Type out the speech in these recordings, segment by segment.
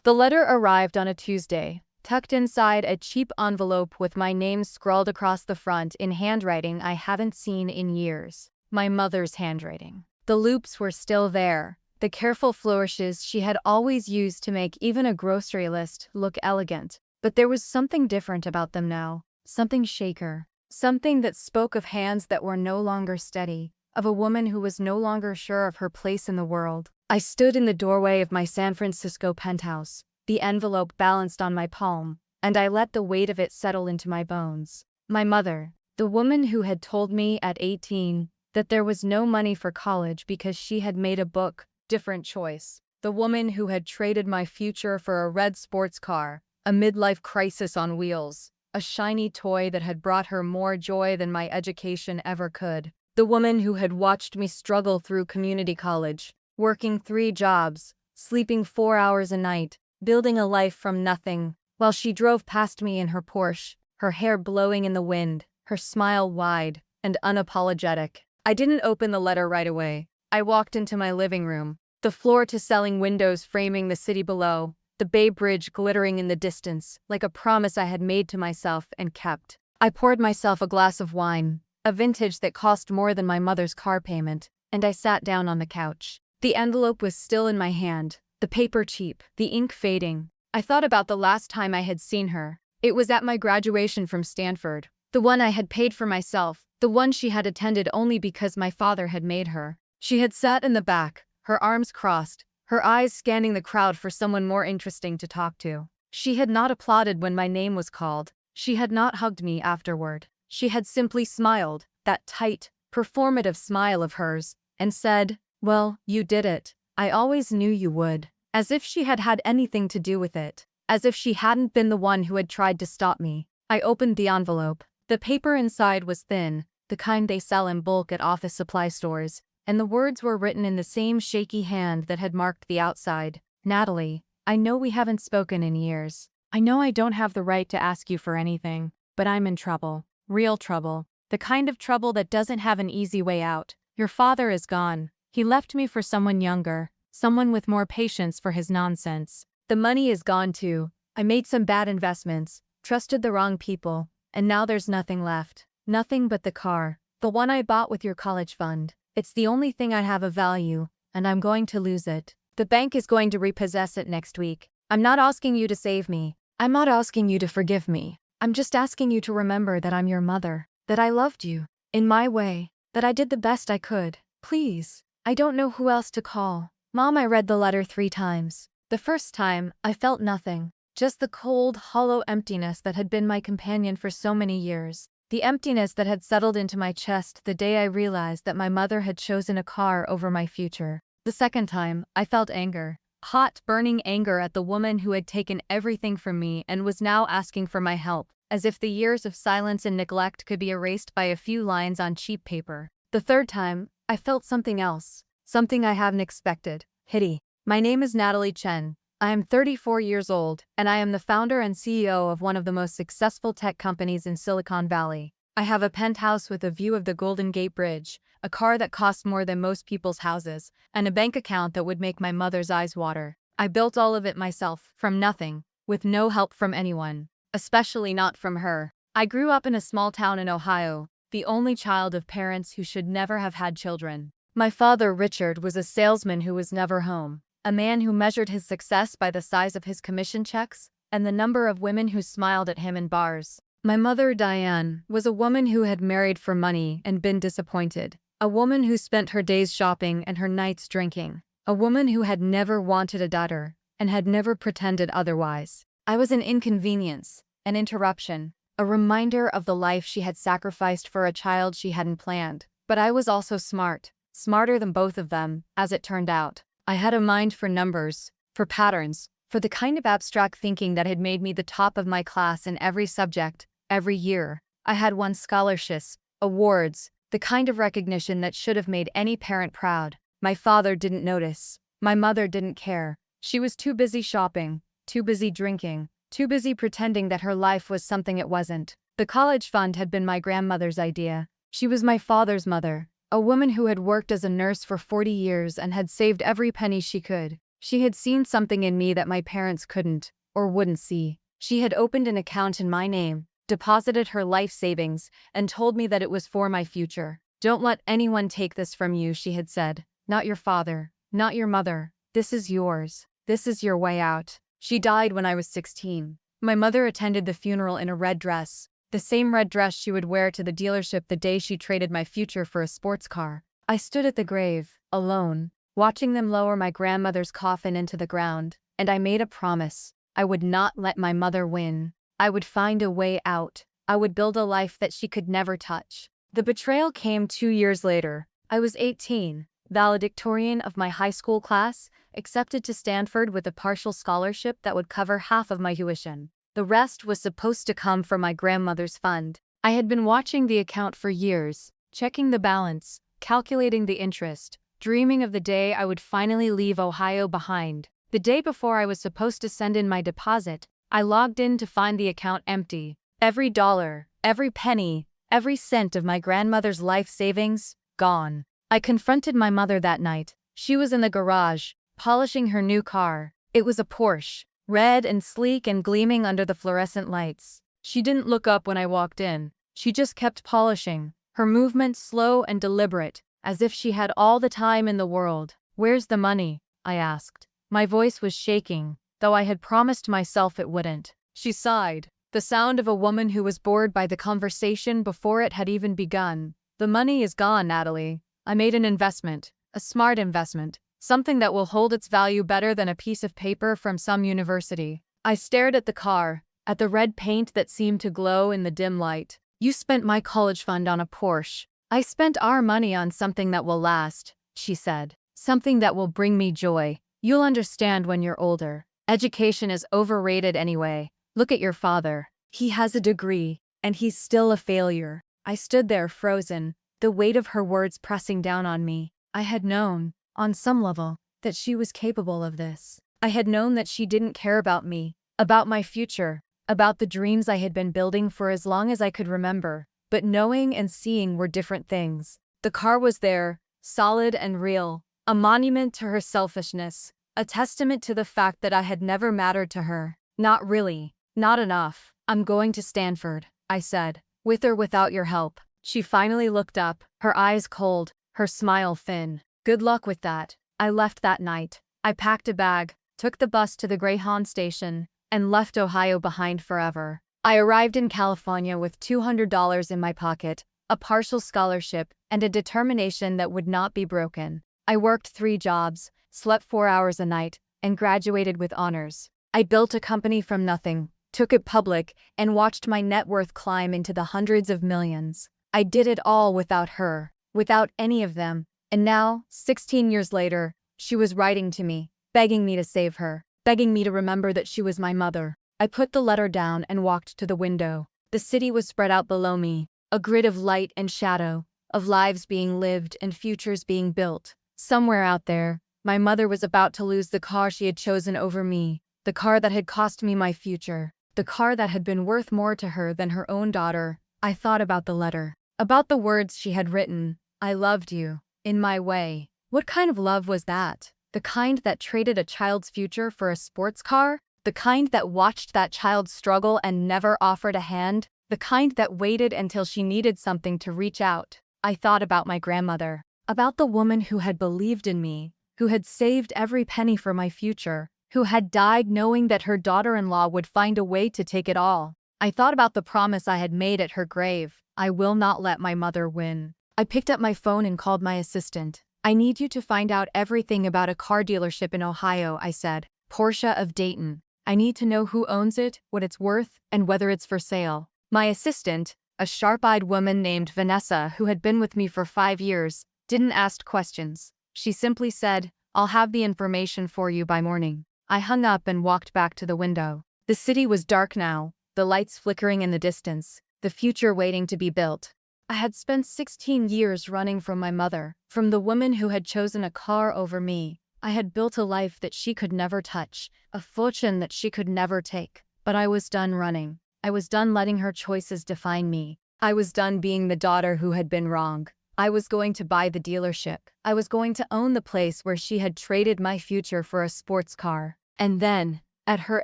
The letter arrived on a Tuesday, tucked inside a cheap envelope with my name scrawled across the front in handwriting I haven't seen in years. My mother's handwriting. The loops were still there, the careful flourishes she had always used to make even a grocery list look elegant. But there was something different about them now, something shaker, something that spoke of hands that were no longer steady, of a woman who was no longer sure of her place in the world. I stood in the doorway of my San Francisco penthouse, the envelope balanced on my palm, and I let the weight of it settle into my bones. My mother, the woman who had told me at 18 that there was no money for college because she had made a book, different choice. The woman who had traded my future for a red sports car, a midlife crisis on wheels, a shiny toy that had brought her more joy than my education ever could. The woman who had watched me struggle through community college, working 3 jobs, sleeping 4 hours a night, building a life from nothing, while she drove past me in her Porsche, her hair blowing in the wind, her smile wide and unapologetic. I didn't open the letter right away. I walked into my living room, the floor-to-ceiling windows framing the city below, the Bay Bridge glittering in the distance, like a promise I had made to myself and kept. I poured myself a glass of wine, a vintage that cost more than my mother's car payment, and I sat down on the couch. The envelope was still in my hand, the paper cheap, the ink fading. I thought about the last time I had seen her. It was at my graduation from Stanford, the one I had paid for myself, the one she had attended only because my father had made her. She had sat in the back, her arms crossed, her eyes scanning the crowd for someone more interesting to talk to. She had not applauded when my name was called. She had not hugged me afterward. She had simply smiled, that tight, performative smile of hers, and said, "Well, you did it. I always knew you would." As if she had had anything to do with it. As if she hadn't been the one who had tried to stop me. I opened the envelope. The paper inside was thin, the kind they sell in bulk at office supply stores, and the words were written in the same shaky hand that had marked the outside. "Natalie, I know we haven't spoken in years. I know I don't have the right to ask you for anything, but I'm in trouble. Real trouble. The kind of trouble that doesn't have an easy way out. Your father is gone. He left me for someone younger, someone with more patience for his nonsense. The money is gone too. I made some bad investments, trusted the wrong people, and now there's nothing left. Nothing but the car, the one I bought with your college fund. It's the only thing I have of value, and I'm going to lose it. The bank is going to repossess it next week. I'm not asking you to save me. I'm not asking you to forgive me. I'm just asking you to remember that I'm your mother, that I loved you, in my way, that I did the best I could. Please. I don't know who else to call." Mom, I read the letter 3 times. The first time, I felt nothing. Just the cold, hollow emptiness that had been my companion for so many years. The emptiness that had settled into my chest the day I realized that my mother had chosen a car over my future. The second time, I felt anger. Hot, burning anger at the woman who had taken everything from me and was now asking for my help, as if the years of silence and neglect could be erased by a few lines on cheap paper. The third time, I felt something else, something I hadn't expected. Pity. My name is Natalie Chen. I am 34 years old, and I am the founder and CEO of one of the most successful tech companies in Silicon Valley. I have a penthouse with a view of the Golden Gate Bridge, a car that costs more than most people's houses, and a bank account that would make my mother's eyes water. I built all of it myself, from nothing, with no help from anyone, especially not from her. I grew up in a small town in Ohio, the only child of parents who should never have had children. My father, Richard, was a salesman who was never home, a man who measured his success by the size of his commission checks and the number of women who smiled at him in bars. My mother, Diane, was a woman who had married for money and been disappointed, a woman who spent her days shopping and her nights drinking, a woman who had never wanted a daughter and had never pretended otherwise. I was an inconvenience, an interruption, a reminder of the life she had sacrificed for a child she hadn't planned. But I was also smart, smarter than both of them, as it turned out. I had a mind for numbers, for patterns, for the kind of abstract thinking that had made me the top of my class in every subject, every year. I had won scholarships, awards, the kind of recognition that should have made any parent proud. My father didn't notice. My mother didn't care. She was too busy shopping, too busy drinking, too busy pretending that her life was something it wasn't. The college fund had been my grandmother's idea. She was my father's mother, a woman who had worked as a nurse for 40 years and had saved every penny she could. She had seen something in me that my parents couldn't or wouldn't see. She had opened an account in my name, deposited her life savings, and told me that it was for my future. "Don't let anyone take this from you," she had said. "Not your father, not your mother. This is yours. This is your way out." She died when I was 16. My mother attended the funeral in a red dress, the same red dress she would wear to the dealership the day she traded my future for a sports car. I stood at the grave, alone, watching them lower my grandmother's coffin into the ground, and I made a promise. I would not let my mother win. I would find a way out. I would build a life that she could never touch. The betrayal came 2 years later. I was 18, valedictorian of my high school class, accepted to Stanford with a partial scholarship that would cover half of my tuition. The rest was supposed to come from my grandmother's fund. I had been watching the account for years, checking the balance, calculating the interest, dreaming of the day I would finally leave Ohio behind. The day before I was supposed to send in my deposit, I logged in to find the account empty. Every dollar, every penny, every cent of my grandmother's life savings, gone. I confronted my mother that night. She was in the garage, polishing her new car. It was a Porsche, red and sleek and gleaming under the fluorescent lights. She didn't look up when I walked in. She just kept polishing, her movements slow and deliberate, as if she had all the time in the world. "Where's the money?" I asked. My voice was shaking, though I had promised myself it wouldn't. She sighed, the sound of a woman who was bored by the conversation before it had even begun. "The money is gone, Natalie. I made an investment, a smart investment, something that will hold its value better than a piece of paper from some university." I stared at the car, at the red paint that seemed to glow in the dim light. "You spent my college fund on a Porsche. I spent our money on something that will last," she said. "Something that will bring me joy. You'll understand when you're older. Education is overrated anyway. Look at your father. He has a degree, and he's still a failure." I stood there frozen, the weight of her words pressing down on me. I had known, on some level, that she was capable of this. I had known that she didn't care about me, about my future, about the dreams I had been building for as long as I could remember. But knowing and seeing were different things. The car was there, solid and real, a monument to her selfishness, a testament to the fact that I had never mattered to her. "Not really. Not enough. I'm going to Stanford," I said, "with or without your help." She finally looked up, her eyes cold, her smile thin. "Good luck with that." I left that night. I packed a bag, took the bus to the Greyhound station, and left Ohio behind forever. I arrived in California with $200 in my pocket, a partial scholarship, and a determination that would not be broken. I worked 3 jobs, slept 4 hours a night, and graduated with honors. I built a company from nothing, took it public, and watched my net worth climb into the hundreds of millions. I did it all without her, without any of them. And now, 16 years later, she was writing to me, begging me to save her, begging me to remember that she was my mother. I put the letter down and walked to the window. The city was spread out below me, a grid of light and shadow, of lives being lived and futures being built. Somewhere out there, my mother was about to lose the car she had chosen over me, the car that had cost me my future, the car that had been worth more to her than her own daughter. I thought about the letter, about the words she had written. "I loved you, in my way." What kind of love was that? The kind that traded a child's future for a sports car? The kind that watched that child struggle and never offered a hand? The kind that waited until she needed something to reach out? I thought about my grandmother, about the woman who had believed in me, who had saved every penny for my future, who had died knowing that her daughter-in-law would find a way to take it all. I thought about the promise I had made at her grave. I will not let my mother win. I picked up my phone and called my assistant. "I need you to find out everything about a car dealership in Ohio," I said. "Porsche of Dayton. I need to know who owns it, what it's worth, and whether it's for sale." My assistant, a sharp-eyed woman named Vanessa who had been with me for 5 years, didn't ask questions. She simply said, "I'll have the information for you by morning." I hung up and walked back to the window. The city was dark now, the lights flickering in the distance, the future waiting to be built. I had spent 16 years running from my mother, from the woman who had chosen a car over me. I had built a life that she could never touch, a fortune that she could never take. But I was done running. I was done letting her choices define me. I was done being the daughter who had been wrong. I was going to buy the dealership. I was going to own the place where she had traded my future for a sports car. And then, at her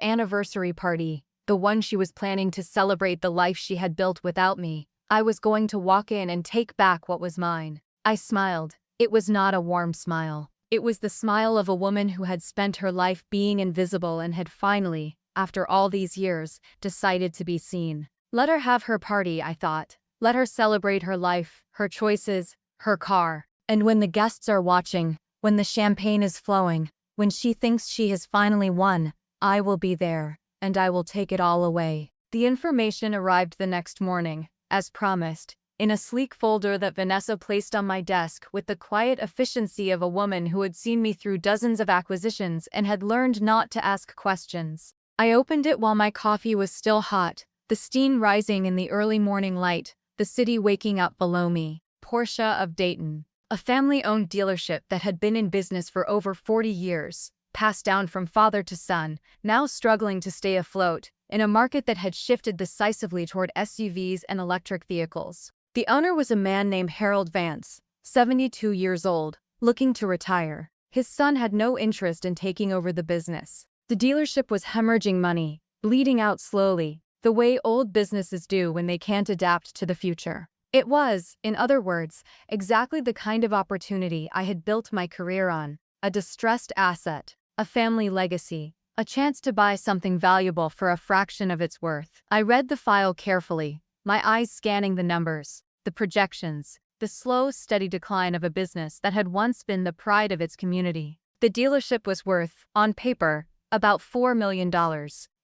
anniversary party, the one she was planning to celebrate the life she had built without me, I was going to walk in and take back what was mine. I smiled. It was not a warm smile. It was the smile of a woman who had spent her life being invisible and had finally, after all these years, decided to be seen. Let her have her party, I thought. Let her celebrate her life, her choices, her car. And when the guests are watching, when the champagne is flowing, when she thinks she has finally won, I will be there, and I will take it all away. The information arrived the next morning, as promised, in a sleek folder that Vanessa placed on my desk with the quiet efficiency of a woman who had seen me through dozens of acquisitions and had learned not to ask questions. I opened it while my coffee was still hot, the steam rising in the early morning light, the city waking up below me. Porsche of Dayton. A family-owned dealership that had been in business for over 40 years, passed down from father to son, now struggling to stay afloat, in a market that had shifted decisively toward SUVs and electric vehicles. The owner was a man named Harold Vance, 72 years old, looking to retire. His son had no interest in taking over the business. The dealership was hemorrhaging money, bleeding out slowly, the way old businesses do when they can't adapt to the future. It was, in other words, exactly the kind of opportunity I had built my career on, a distressed asset, a family legacy, a chance to buy something valuable for a fraction of its worth. I read the file carefully, my eyes scanning the numbers, the projections, the slow, steady decline of a business that had once been the pride of its community. The dealership was worth, on paper, about $4 million,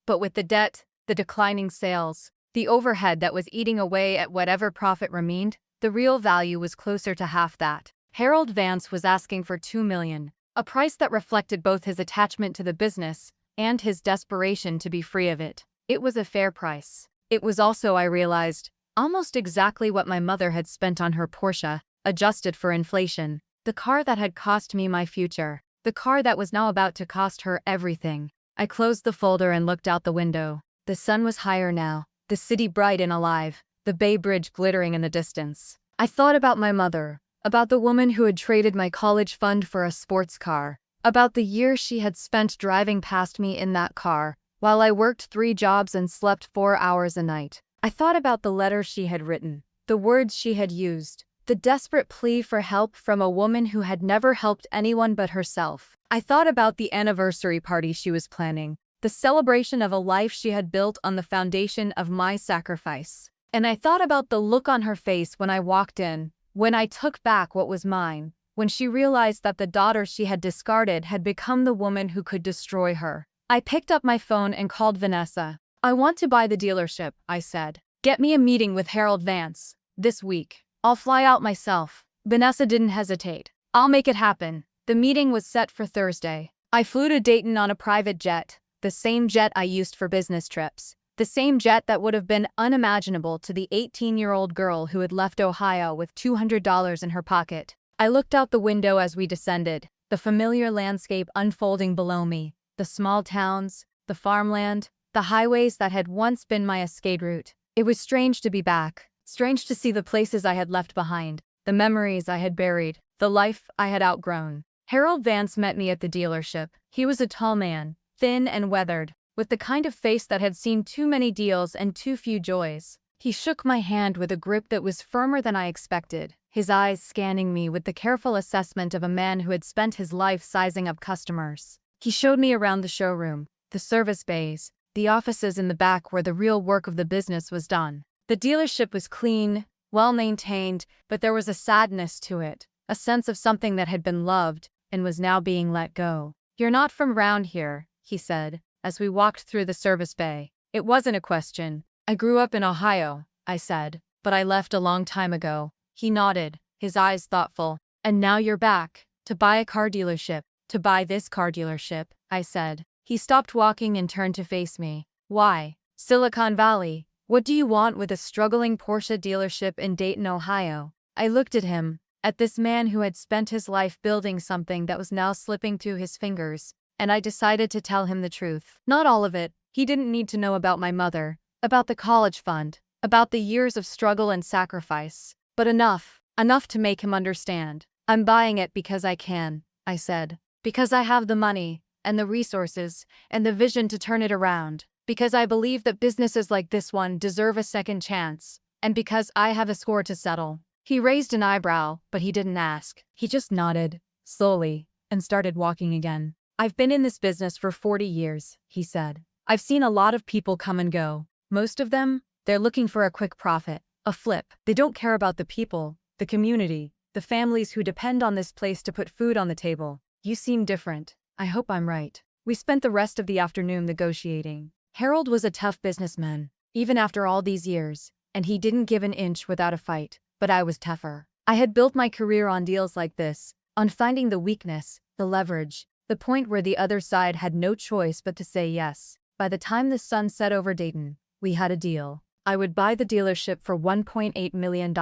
but with the debt, the declining sales, the overhead that was eating away at whatever profit remained, the real value was closer to half that. Harold Vance was asking for $2 million, a price that reflected both his attachment to the business and his desperation to be free of it. It was a fair price. It was also, I realized, almost exactly what my mother had spent on her Porsche, adjusted for inflation. The car that had cost me my future. The car that was now about to cost her everything. I closed the folder and looked out the window. The sun was higher now, the city bright and alive, the Bay Bridge glittering in the distance. I thought about my mother, about the woman who had traded my college fund for a sports car, about the years she had spent driving past me in that car, while I worked 3 jobs and slept 4 hours a night. I thought about the letter she had written, the words she had used, the desperate plea for help from a woman who had never helped anyone but herself. I thought about the anniversary party she was planning, the celebration of a life she had built on the foundation of my sacrifice. And I thought about the look on her face when I walked in, when I took back what was mine, when she realized that the daughter she had discarded had become the woman who could destroy her. I picked up my phone and called Vanessa. "I want to buy the dealership," I said. "Get me a meeting with Harold Vance. This week. I'll fly out myself." Vanessa didn't hesitate. "I'll make it happen." The meeting was set for Thursday. I flew to Dayton on a private jet, the same jet I used for business trips, the same jet that would have been unimaginable to the 18-year-old girl who had left Ohio with $200 in her pocket. I looked out the window as we descended, the familiar landscape unfolding below me, the small towns, the farmland, the highways that had once been my escape route. It was strange to be back, strange to see the places I had left behind, the memories I had buried, the life I had outgrown. Harold Vance met me at the dealership. He was a tall man, thin and weathered, with the kind of face that had seen too many deals and too few joys. He shook my hand with a grip that was firmer than I expected, his eyes scanning me with the careful assessment of a man who had spent his life sizing up customers. He showed me around the showroom, the service bays, the offices in the back where the real work of the business was done. The dealership was clean, well-maintained, but there was a sadness to it, a sense of something that had been loved and was now being let go. "You're not from round here," he said, as we walked through the service bay. It wasn't a question. "I grew up in Ohio," I said, "but I left a long time ago." He nodded, his eyes thoughtful. "And now you're back, to buy a car dealership." "To buy this car dealership," I said. He stopped walking and turned to face me. "Why? Silicon Valley. What do you want with a struggling Porsche dealership in Dayton, Ohio?" I looked at him, at this man who had spent his life building something that was now slipping through his fingers, and I decided to tell him the truth. Not all of it. He didn't need to know about my mother, about the college fund, about the years of struggle and sacrifice, but enough Enough to make him understand. I'm buying it because I can, I said. Because I have the money, and the resources, and the vision to turn it around. Because I believe that businesses like this one deserve a second chance. And because I have a score to settle. He raised an eyebrow, but he didn't ask. He just nodded, slowly, and started walking again. I've been in this business for 40 years, he said. I've seen a lot of people come and go. Most of them, they're looking for a quick profit, a flip. They don't care about the people, the community, the families who depend on this place to put food on the table. You seem different. I hope I'm right. We spent the rest of the afternoon negotiating. Harold was a tough businessman, even after all these years, and he didn't give an inch without a fight. But I was tougher. I had built my career on deals like this, on finding the weakness, the leverage, the point where the other side had no choice but to say yes. By the time the sun set over Dayton, we had a deal. I would buy the dealership for $1.8 million,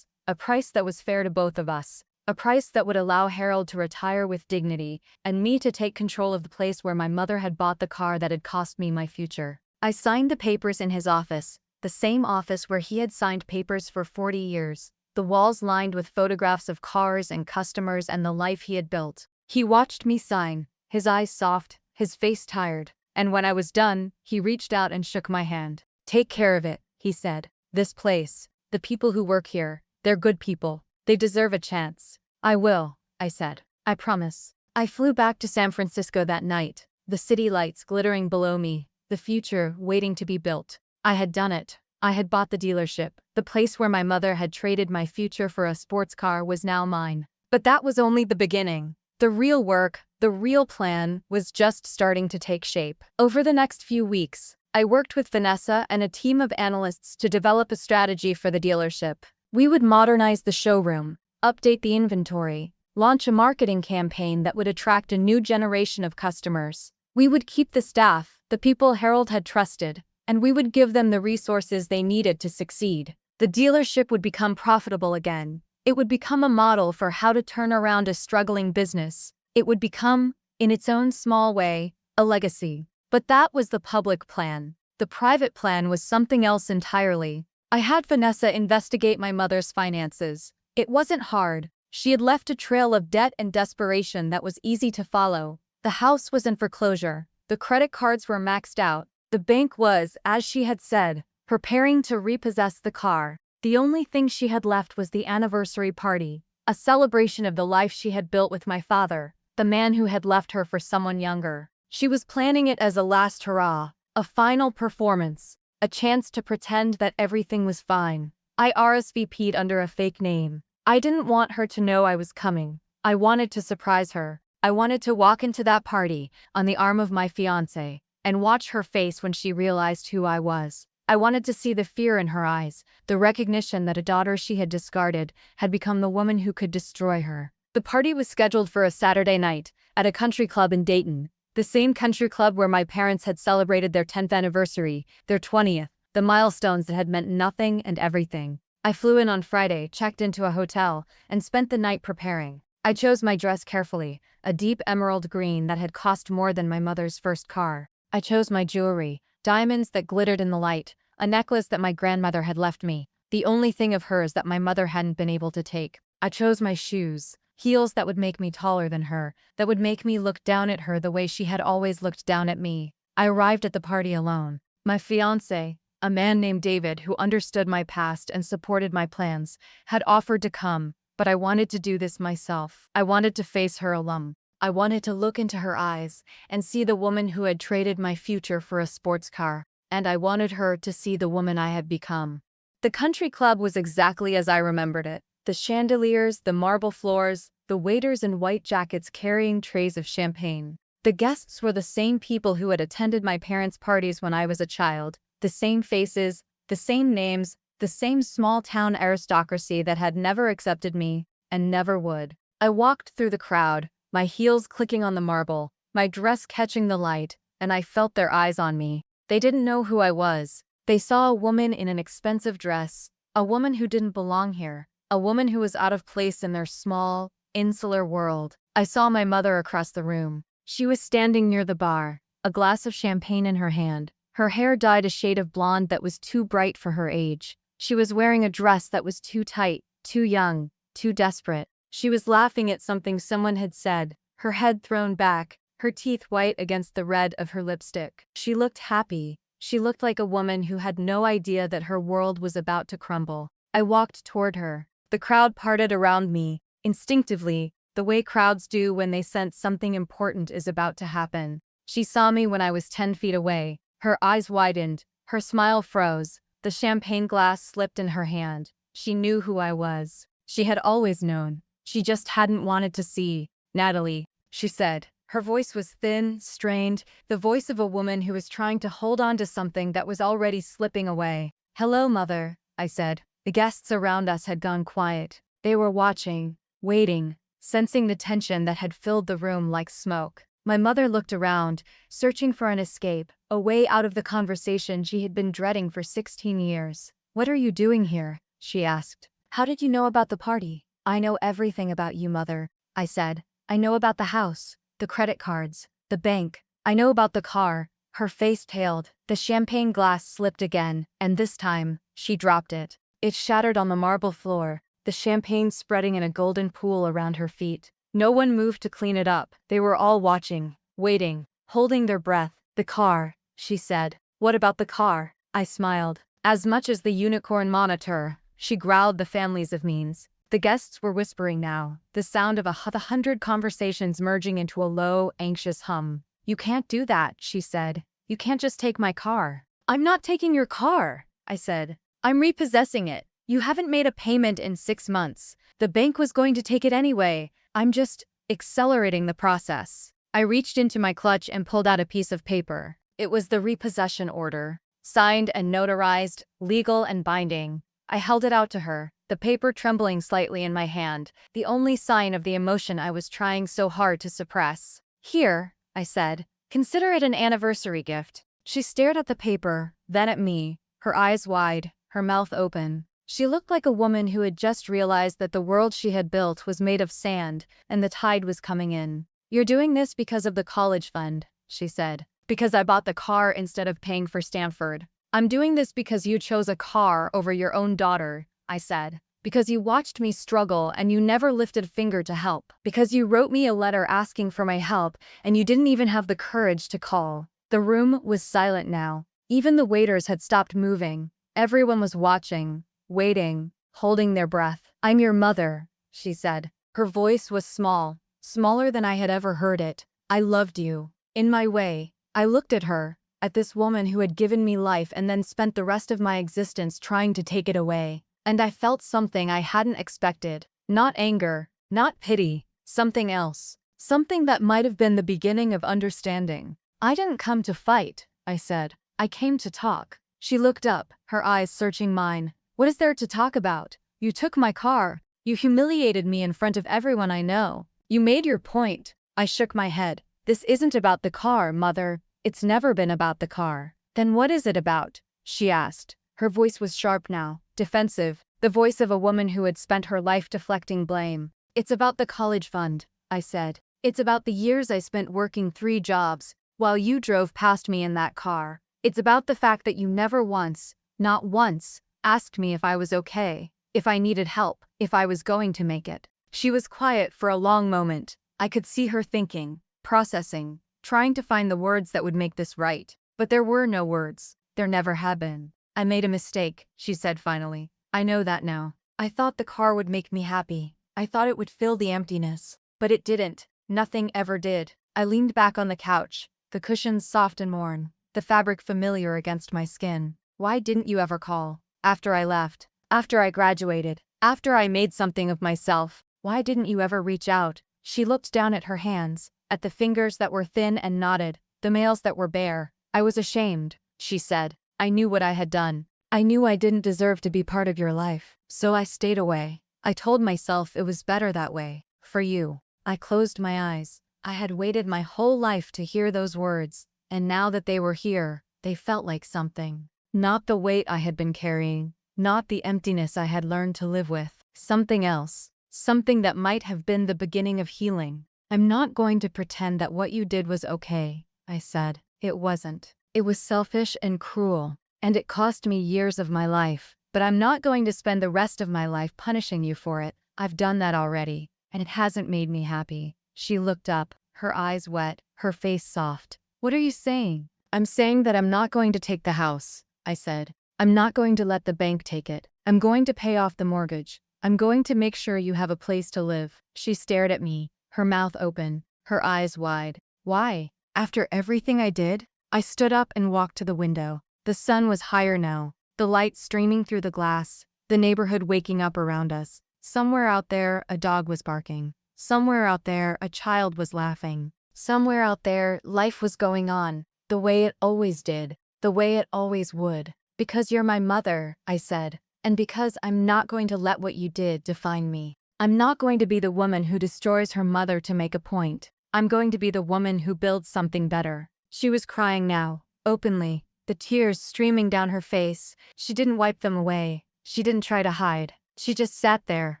a price that was fair to both of us, a price that would allow Harold to retire with dignity, and me to take control of the place where my mother had bought the car that had cost me my future. I signed the papers in his office, the same office where he had signed papers for 40 years, the walls lined with photographs of cars and customers and the life he had built. He watched me sign, his eyes soft, his face tired, and when I was done, he reached out and shook my hand. Take care of it, he said. This place, the people who work here, they're good people. They deserve a chance. I will, I said. I promise. I flew back to San Francisco that night, the city lights glittering below me, the future waiting to be built. I had done it. I had bought the dealership. The place where my mother had traded my future for a sports car was now mine. But that was only the beginning. The real work, the real plan, was just starting to take shape. Over the next few weeks, I worked with Vanessa and a team of analysts to develop a strategy for the dealership. We would modernize the showroom, update the inventory, launch a marketing campaign that would attract a new generation of customers. We would keep the staff, the people Harold had trusted, and we would give them the resources they needed to succeed. The dealership would become profitable again. It would become a model for how to turn around a struggling business. It would become, in its own small way, a legacy. But that was the public plan. The private plan was something else entirely. I had Vanessa investigate my mother's finances. It wasn't hard. She had left a trail of debt and desperation that was easy to follow. The house was in foreclosure. The credit cards were maxed out. The bank was, as she had said, preparing to repossess the car. The only thing she had left was the anniversary party, a celebration of the life she had built with my father, the man who had left her for someone younger. She was planning it as a last hurrah, a final performance, a chance to pretend that everything was fine. I RSVP'd under a fake name. I didn't want her to know I was coming. I wanted to surprise her. I wanted to walk into that party on the arm of my fiancé and watch her face when she realized who I was. I wanted to see the fear in her eyes, the recognition that a daughter she had discarded had become the woman who could destroy her. The party was scheduled for a Saturday night at a country club in Dayton, the same country club where my parents had celebrated their 10th anniversary, their 20th, the milestones that had meant nothing and everything. I flew in on Friday, checked into a hotel, and spent the night preparing. I chose my dress carefully, a deep emerald green that had cost more than my mother's first car. I chose my jewelry, diamonds that glittered in the light, a necklace that my grandmother had left me, the only thing of hers that my mother hadn't been able to take. I chose my shoes, heels that would make me taller than her, that would make me look down at her the way she had always looked down at me. I arrived at the party alone. My fiancé, a man named David who understood my past and supported my plans, had offered to come, but I wanted to do this myself. I wanted to face her alone. I wanted to look into her eyes and see the woman who had traded my future for a sports car, and I wanted her to see the woman I had become. The country club was exactly as I remembered it. The chandeliers, the marble floors, the waiters in white jackets carrying trays of champagne. The guests were the same people who had attended my parents' parties when I was a child, the same faces, the same names, the same small-town aristocracy that had never accepted me, and never would. I walked through the crowd, my heels clicking on the marble, my dress catching the light, and I felt their eyes on me. They didn't know who I was. They saw a woman in an expensive dress, a woman who didn't belong here, a woman who was out of place in their small, insular world. I saw my mother across the room. She was standing near the bar, a glass of champagne in her hand. Her hair dyed a shade of blonde that was too bright for her age. She was wearing a dress that was too tight, too young, too desperate. She was laughing at something someone had said, her head thrown back, her teeth white against the red of her lipstick. She looked happy. She looked like a woman who had no idea that her world was about to crumble. I walked toward her. The crowd parted around me, instinctively, the way crowds do when they sense something important is about to happen. She saw me when I was 10 feet away. Her eyes widened. Her smile froze. The champagne glass slipped in her hand. She knew who I was. She had always known. She just hadn't wanted to see. "Natalie," she said. Her voice was thin, strained, the voice of a woman who was trying to hold on to something that was already slipping away. "Hello, Mother," I said. The guests around us had gone quiet. They were watching, waiting, sensing the tension that had filled the room like smoke. My mother looked around, searching for an escape, a way out of the conversation she had been dreading for 16 years. "What are you doing here?" she asked. "How did you know about the party?" "I know everything about you, Mother," I said. "I know about the house, the credit cards, the bank. I know about the car." Her face paled. The champagne glass slipped again, and this time, she dropped it. It shattered on the marble floor, the champagne spreading in a golden pool around her feet. No one moved to clean it up. They were all watching, waiting, holding their breath. "The car," she said. "What about the car?" I smiled. "As much as the unicorn monitor," she growled. "The families of means." The guests were whispering now, the sound of 100 conversations merging into a low, anxious hum. "You can't do that," she said. "You can't just take my car." "I'm not taking your car," I said. "I'm repossessing it. You haven't made a payment in 6 months. The bank was going to take it anyway. I'm just accelerating the process." I reached into my clutch and pulled out a piece of paper. It was the repossession order, signed and notarized, legal and binding. I held it out to her, the paper trembling slightly in my hand, the only sign of the emotion I was trying so hard to suppress. "Here," I said. "Consider it an anniversary gift." She stared at the paper, then at me, her eyes wide, her mouth open. She looked like a woman who had just realized that the world she had built was made of sand, and the tide was coming in. "You're doing this because of the college fund," she said. "Because I bought the car instead of paying for Stanford." "I'm doing this because you chose a car over your own daughter," I said. "Because you watched me struggle and you never lifted a finger to help. Because you wrote me a letter asking for my help and you didn't even have the courage to call." The room was silent now. Even the waiters had stopped moving. Everyone was watching, waiting, holding their breath. "I'm your mother," she said. Her voice was small, smaller than I had ever heard it. "I loved you. In my way." I looked at her, at this woman who had given me life and then spent the rest of my existence trying to take it away. And I felt something I hadn't expected. Not anger, not pity, something else. Something that might have been the beginning of understanding. "I didn't come to fight," I said. "I came to talk." She looked up, her eyes searching mine. "What is there to talk about? You took my car. You humiliated me in front of everyone I know. You made your point." I shook my head. "This isn't about the car, Mother. It's never been about the car." "Then what is it about?" she asked. Her voice was sharp now, defensive, the voice of a woman who had spent her life deflecting blame. "It's about the college fund," I said. "It's about the years I spent working 3 jobs, while you drove past me in that car. It's about the fact that you never once, not once, asked me if I was okay, if I needed help, if I was going to make it." She was quiet for a long moment. I could see her thinking, processing, trying to find the words that would make this right. But there were no words. There never had been. "I made a mistake," she said finally. "I know that now. I thought the car would make me happy. I thought it would fill the emptiness. But it didn't. Nothing ever did." I leaned back on the couch, the cushions soft and worn, the fabric familiar against my skin. "Why didn't you ever call? After I left, after I graduated, after I made something of myself, why didn't you ever reach out?" She looked down at her hands, at the fingers that were thin and knotted, the nails that were bare. "I was ashamed," she said. "I knew what I had done. I knew I didn't deserve to be part of your life. So I stayed away. I told myself it was better that way. For you." I closed my eyes. I had waited my whole life to hear those words, and now that they were here, they felt like something. Not the weight I had been carrying, not the emptiness I had learned to live with. Something else. Something that might have been the beginning of healing. "I'm not going to pretend that what you did was okay," I said. "It wasn't. It was selfish and cruel, and it cost me years of my life. But I'm not going to spend the rest of my life punishing you for it. I've done that already, and it hasn't made me happy. She looked up, her eyes wet, her face soft. What are you saying? I'm saying that I'm not going to take the house, I said. I'm not going to let the bank take it. I'm going to pay off the mortgage. I'm going to make sure you have a place to live. She stared at me, her mouth open, her eyes wide. Why? After everything I did? I stood up and walked to the window. The sun was higher now, the light streaming through the glass, the neighborhood waking up around us. Somewhere out there, a dog was barking. Somewhere out there, a child was laughing. Somewhere out there, life was going on, the way it always did, the way it always would. Because you're my mother, I said, and because I'm not going to let what you did define me. I'm not going to be the woman who destroys her mother to make a point. I'm going to be the woman who builds something better. She was crying now, openly, the tears streaming down her face. She didn't wipe them away. She didn't try to hide. She just sat there,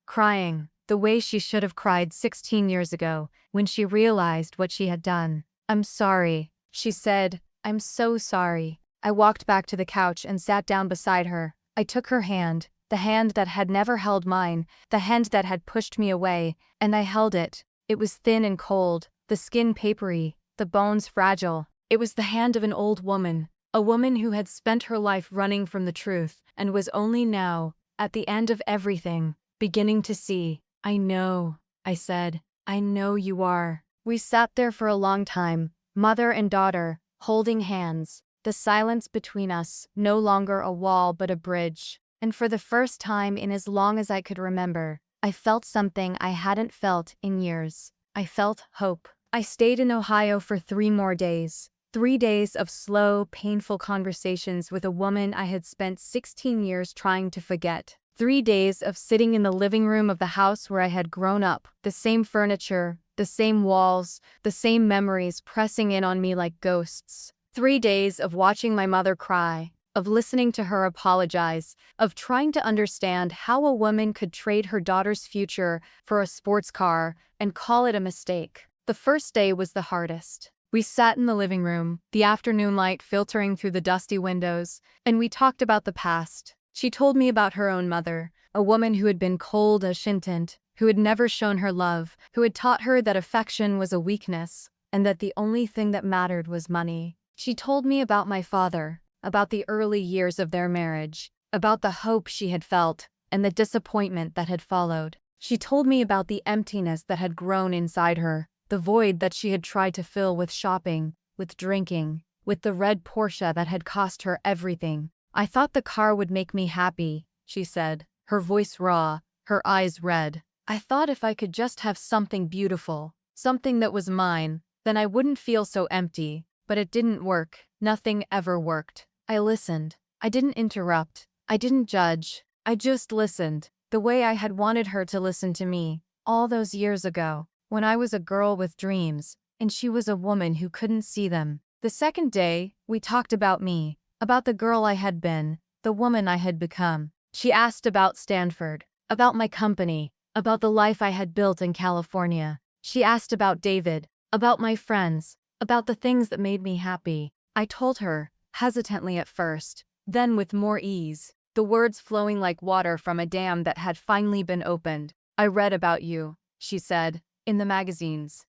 crying, the way she should have cried 16 years ago, when she realized what she had done. I'm sorry, she said. I'm so sorry. I walked back to the couch and sat down beside her. I took her hand, the hand that had never held mine, the hand that had pushed me away, and I held it. It was thin and cold, the skin papery, the bones fragile. It was the hand of an old woman, a woman who had spent her life running from the truth, and was only now, at the end of everything, beginning to see. I know, I said. I know you are. We sat there for a long time, mother and daughter, holding hands. The silence between us, no longer a wall but a bridge. And for the first time in as long as I could remember, I felt something I hadn't felt in years. I felt hope. I stayed in Ohio for 3 more days. 3 days of slow, painful conversations with a woman I had spent 16 years trying to forget. 3 days of sitting in the living room of the house where I had grown up. The same furniture, the same walls, the same memories pressing in on me like ghosts. 3 days of watching my mother cry, of listening to her apologize, of trying to understand how a woman could trade her daughter's future for a sports car and call it a mistake. The first day was the hardest. We sat in the living room, the afternoon light filtering through the dusty windows, and we talked about the past. She told me about her own mother, a woman who had been cold as Shintant, who had never shown her love, who had taught her that affection was a weakness, and that the only thing that mattered was money. She told me about my father, about the early years of their marriage, about the hope she had felt, and the disappointment that had followed. She told me about the emptiness that had grown inside her, the void that she had tried to fill with shopping, with drinking, with the red Porsche that had cost her everything. I thought the car would make me happy, she said, her voice raw, her eyes red. I thought if I could just have something beautiful, something that was mine, then I wouldn't feel so empty. But it didn't work. Nothing ever worked. I listened. I didn't interrupt. I didn't judge. I just listened, the way I had wanted her to listen to me, all those years ago, when I was a girl with dreams, and she was a woman who couldn't see them. The second day, we talked about me, about the girl I had been, the woman I had become. She asked about Stanford, about my company, about the life I had built in California. She asked about David, about my friends, about the things that made me happy. I told her, hesitantly at first, then with more ease, the words flowing like water from a dam that had finally been opened. I read about you, she said, in the magazines.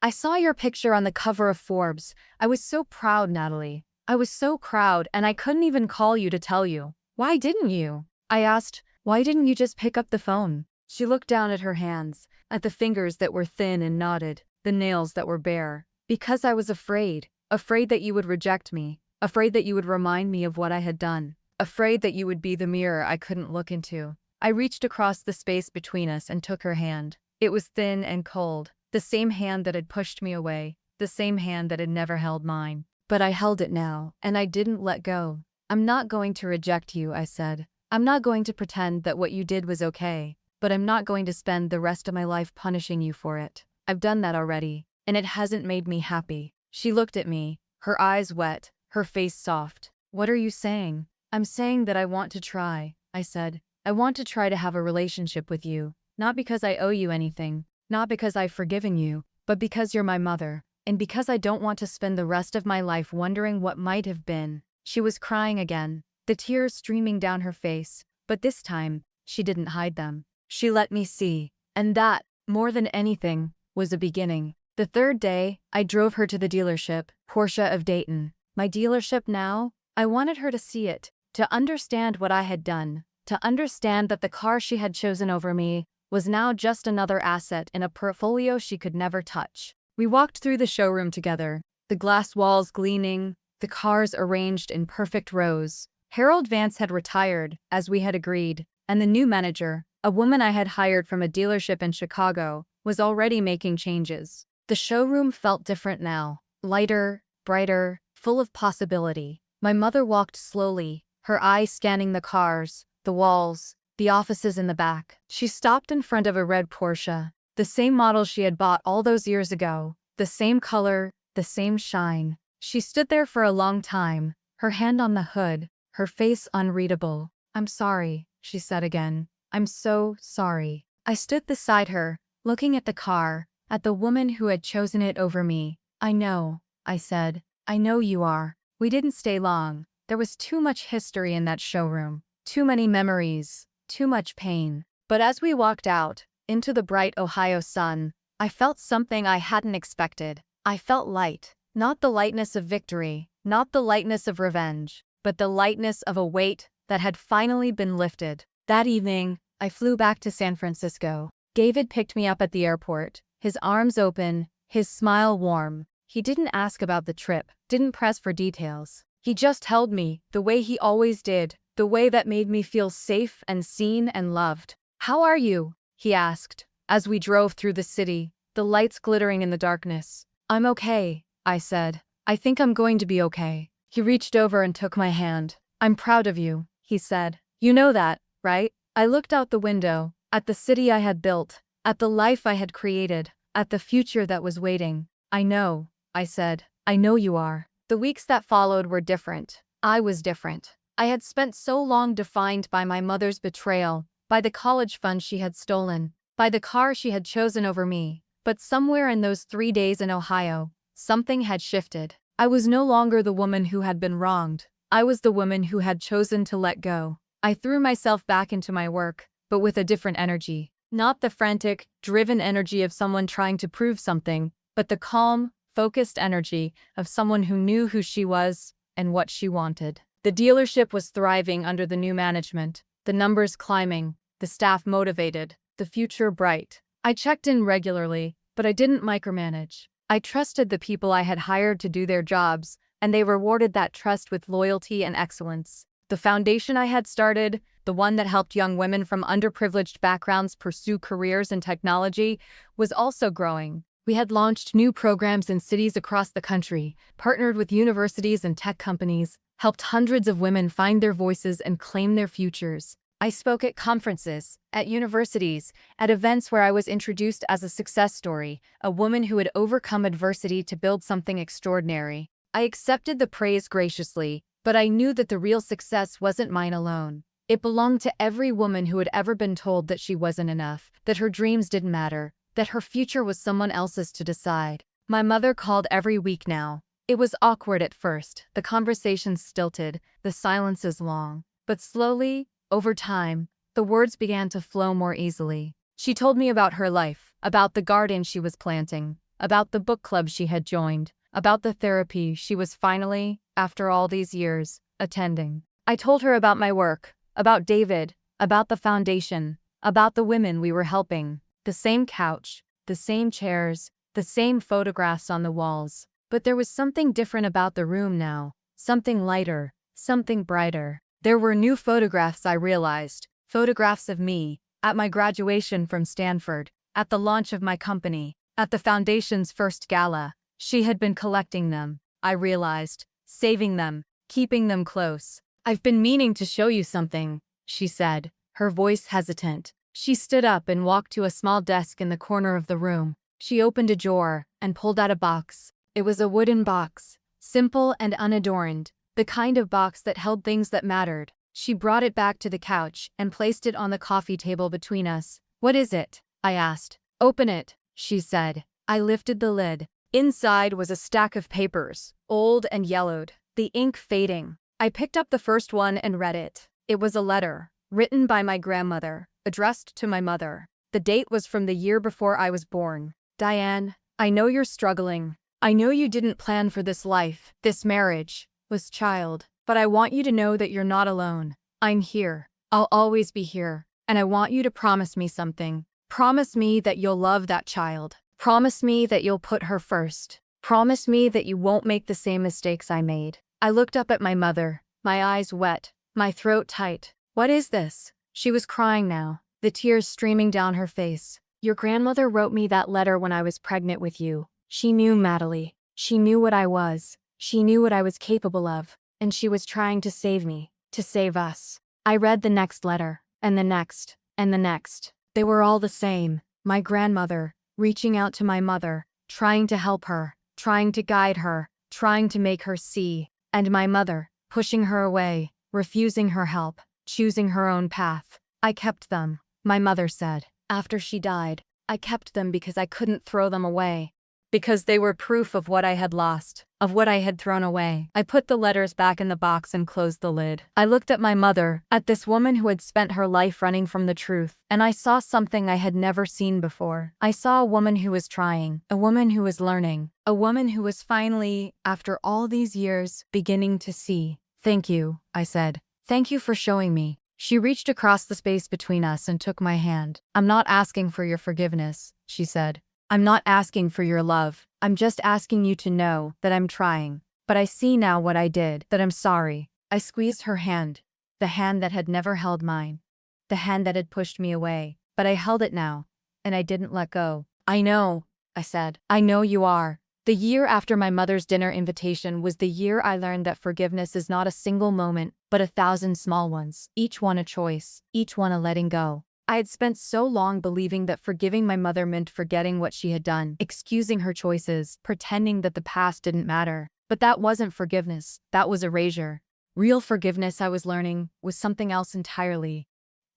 I saw your picture on the cover of Forbes. I was so proud, Natalie. I was so proud, and I couldn't even call you to tell you. Why didn't you? I asked, why didn't you just pick up the phone? She looked down at her hands, at the fingers that were thin and knotted, the nails that were bare. Because I was afraid that you would reject me, afraid that you would remind me of what I had done, afraid that you would be the mirror I couldn't look into. I reached across the space between us and took her hand. It was thin and cold, the same hand that had pushed me away, the same hand that had never held mine. But I held it now, and I didn't let go. I'm not going to reject you, I said. I'm not going to pretend that what you did was okay, but I'm not going to spend the rest of my life punishing you for it. I've done that already, and it hasn't made me happy. She looked at me, her eyes wet, her face soft. What are you saying? I'm saying that I want to try, I said. I want to try to have a relationship with you, not because I owe you anything, not because I've forgiven you, but because you're my mother, and because I don't want to spend the rest of my life wondering what might have been. She was crying again, the tears streaming down her face, but this time, she didn't hide them. She let me see. And that, more than anything, was a beginning. The third day, I drove her to the dealership, Porsche of Dayton. My dealership now? I wanted her to see it, to understand what I had done, to understand that the car she had chosen over me was now just another asset in a portfolio she could never touch. We walked through the showroom together, the glass walls gleaming, the cars arranged in perfect rows. Harold Vance had retired, as we had agreed, and the new manager, a woman I had hired from a dealership in Chicago, was already making changes. The showroom felt different now, lighter, brighter, full of possibility. My mother walked slowly, her eyes scanning the cars, the walls, the offices in the back. She stopped in front of a red Porsche, the same model she had bought all those years ago, the same color, the same shine. She stood there for a long time, her hand on the hood, her face unreadable. "I'm sorry," she said again. "I'm so sorry." I stood beside her, looking at the car, at the woman who had chosen it over me. "I know," I said. "I know you are." We didn't stay long. There was too much history in that showroom, too many memories, too much pain. But as we walked out, into the bright Ohio sun, I felt something I hadn't expected. I felt light. Not the lightness of victory, not the lightness of revenge, but the lightness of a weight that had finally been lifted. That evening, I flew back to San Francisco. David picked me up at the airport, his arms open, his smile warm. He didn't ask about the trip, didn't press for details. He just held me, the way he always did, the way that made me feel safe and seen and loved. "How are you?" he asked, as we drove through the city, the lights glittering in the darkness. "I'm okay," I said. "I think I'm going to be okay." He reached over and took my hand. "I'm proud of you," he said. "You know that, right?" I looked out the window, at the city I had built, at the life I had created, at the future that was waiting. "I know," I said. "I know you are." The weeks that followed were different. I was different. I had spent so long defined by my mother's betrayal, by the college fund she had stolen, by the car she had chosen over me. But somewhere in those 3 days in Ohio, something had shifted. I was no longer the woman who had been wronged. I was the woman who had chosen to let go. I threw myself back into my work, but with a different energy. Not the frantic, driven energy of someone trying to prove something, but the calm, focused energy of someone who knew who she was and what she wanted. The dealership was thriving under the new management, the numbers climbing, the staff motivated, the future bright. I checked in regularly, but I didn't micromanage. I trusted the people I had hired to do their jobs, and they rewarded that trust with loyalty and excellence. The foundation I had started, the one that helped young women from underprivileged backgrounds pursue careers in technology, was also growing. We had launched new programs in cities across the country, partnered with universities and tech companies, helped hundreds of women find their voices and claim their futures. I spoke at conferences, at universities, at events where I was introduced as a success story, a woman who had overcome adversity to build something extraordinary. I accepted the praise graciously, but I knew that the real success wasn't mine alone. It belonged to every woman who had ever been told that she wasn't enough, that her dreams didn't matter, that her future was someone else's to decide. My mother called every week now. It was awkward at first, the conversations stilted, the silences long. But slowly, over time, the words began to flow more easily. She told me about her life, about the garden she was planting, about the book club she had joined, about the therapy she was finally, after all these years, attending. I told her about my work, about David, about the foundation, about the women we were helping. The same couch, the same chairs, the same photographs on the walls. But there was something different about the room now, something lighter, something brighter. There were new photographs, I realized, photographs of me, at my graduation from Stanford, at the launch of my company, at the foundation's first gala. She had been collecting them, I realized, saving them, keeping them close. "I've been meaning to show you something," she said, her voice hesitant. She stood up and walked to a small desk in the corner of the room. She opened a drawer and pulled out a box. It was a wooden box, simple and unadorned, the kind of box that held things that mattered. She brought it back to the couch and placed it on the coffee table between us. "What is it?" I asked. "Open it," she said. I lifted the lid. Inside was a stack of papers, old and yellowed, the ink fading. I picked up the first one and read it. It was a letter, written by my grandmother, addressed to my mother. The date was from the year before I was born. Diane, I know you're struggling. I know you didn't plan for this life, this marriage, this child, but I want you to know that you're not alone. I'm here. I'll always be here. And I want you to promise me something. Promise me that you'll love that child. Promise me that you'll put her first. Promise me that you won't make the same mistakes I made. I looked up at my mother, my eyes wet, my throat tight. What is this? She was crying now, the tears streaming down her face. Your grandmother wrote me that letter when I was pregnant with you. She knew Natalie. She knew what I was. She knew what I was capable of. And she was trying to save me, to save us. I read the next letter, and the next, and the next. They were all the same. My grandmother, reaching out to my mother, trying to help her, trying to guide her, trying to make her see. And my mother, pushing her away, refusing her help, choosing her own path. I kept them, my mother said. After she died, I kept them because I couldn't throw them away. Because they were proof of what I had lost, of what I had thrown away. I put the letters back in the box and closed the lid. I looked at my mother, at this woman who had spent her life running from the truth, and I saw something I had never seen before. I saw a woman who was trying, a woman who was learning, a woman who was finally, after all these years, beginning to see. Thank you, I said. Thank you for showing me. She reached across the space between us and took my hand. I'm not asking for your forgiveness, she said. I'm not asking for your love. I'm just asking you to know that I'm trying. But I see now what I did, that I'm sorry. I squeezed her hand, the hand that had never held mine, the hand that had pushed me away. But I held it now, and I didn't let go. I know, I said. I know you are. The year after my mother's dinner invitation was the year I learned that forgiveness is not a single moment, but 1,000 small ones, each one a choice, each one a letting go. I had spent so long believing that forgiving my mother meant forgetting what she had done, excusing her choices, pretending that the past didn't matter. But that wasn't forgiveness, that was erasure. Real forgiveness, I was learning, was something else entirely.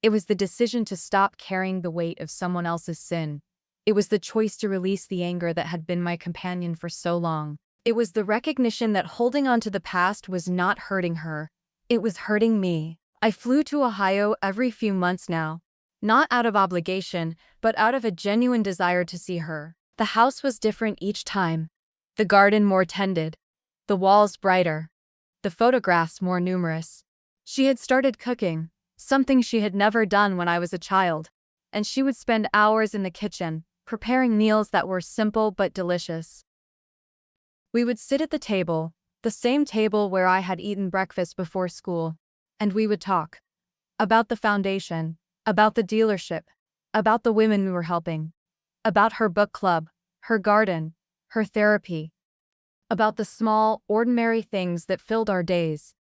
It was the decision to stop carrying the weight of someone else's sin. It was the choice to release the anger that had been my companion for so long. It was the recognition that holding on to the past was not hurting her. It was hurting me. I flew to Ohio every few months now. Not out of obligation, but out of a genuine desire to see her. The house was different each time. The garden more tended. The walls brighter. The photographs more numerous. She had started cooking, something she had never done when I was a child, and she would spend hours in the kitchen, preparing meals that were simple but delicious. We would sit at the table, the same table where I had eaten breakfast before school, and we would talk about the foundation, about the dealership, about the women we were helping, about her book club, her garden, her therapy, about the small, ordinary things that filled our days.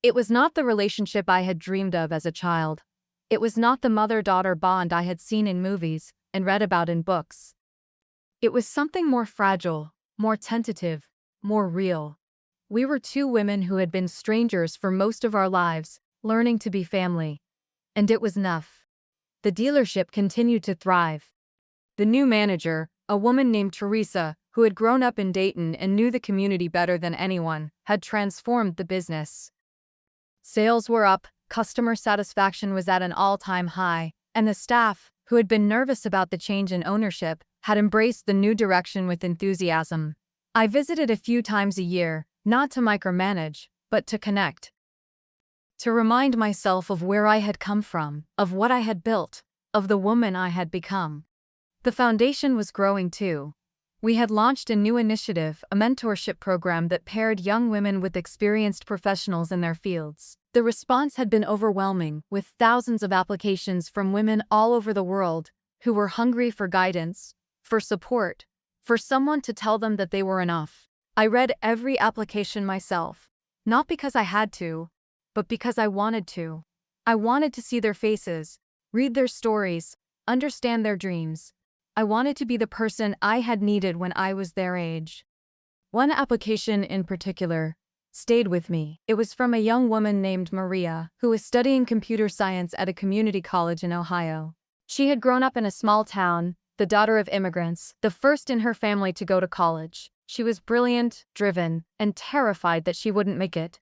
It was not the relationship I had dreamed of as a child. It was not the mother-daughter bond I had seen in movies and read about in books. It was something more fragile, more tentative, more real. We were two women who had been strangers for most of our lives, learning to be family. And it was enough. The dealership continued to thrive. The new manager, a woman named Teresa, who had grown up in Dayton and knew the community better than anyone, had transformed the business. Sales were up, customer satisfaction was at an all-time high, and the staff, who had been nervous about the change in ownership, had embraced the new direction with enthusiasm. I visited a few times a year, not to micromanage, but to connect. To remind myself of where I had come from, of what I had built, of the woman I had become. The foundation was growing too. We had launched a new initiative, a mentorship program that paired young women with experienced professionals in their fields. The response had been overwhelming, with thousands of applications from women all over the world who were hungry for guidance, for support, for someone to tell them that they were enough. I read every application myself, not because I had to, but because I wanted to. I wanted to see their faces, read their stories, understand their dreams. I wanted to be the person I had needed when I was their age. One application in particular stayed with me. It was from a young woman named Maria, who was studying computer science at a community college in Ohio. She had grown up in a small town, the daughter of immigrants, the first in her family to go to college. She was brilliant, driven, and terrified that she wouldn't make it.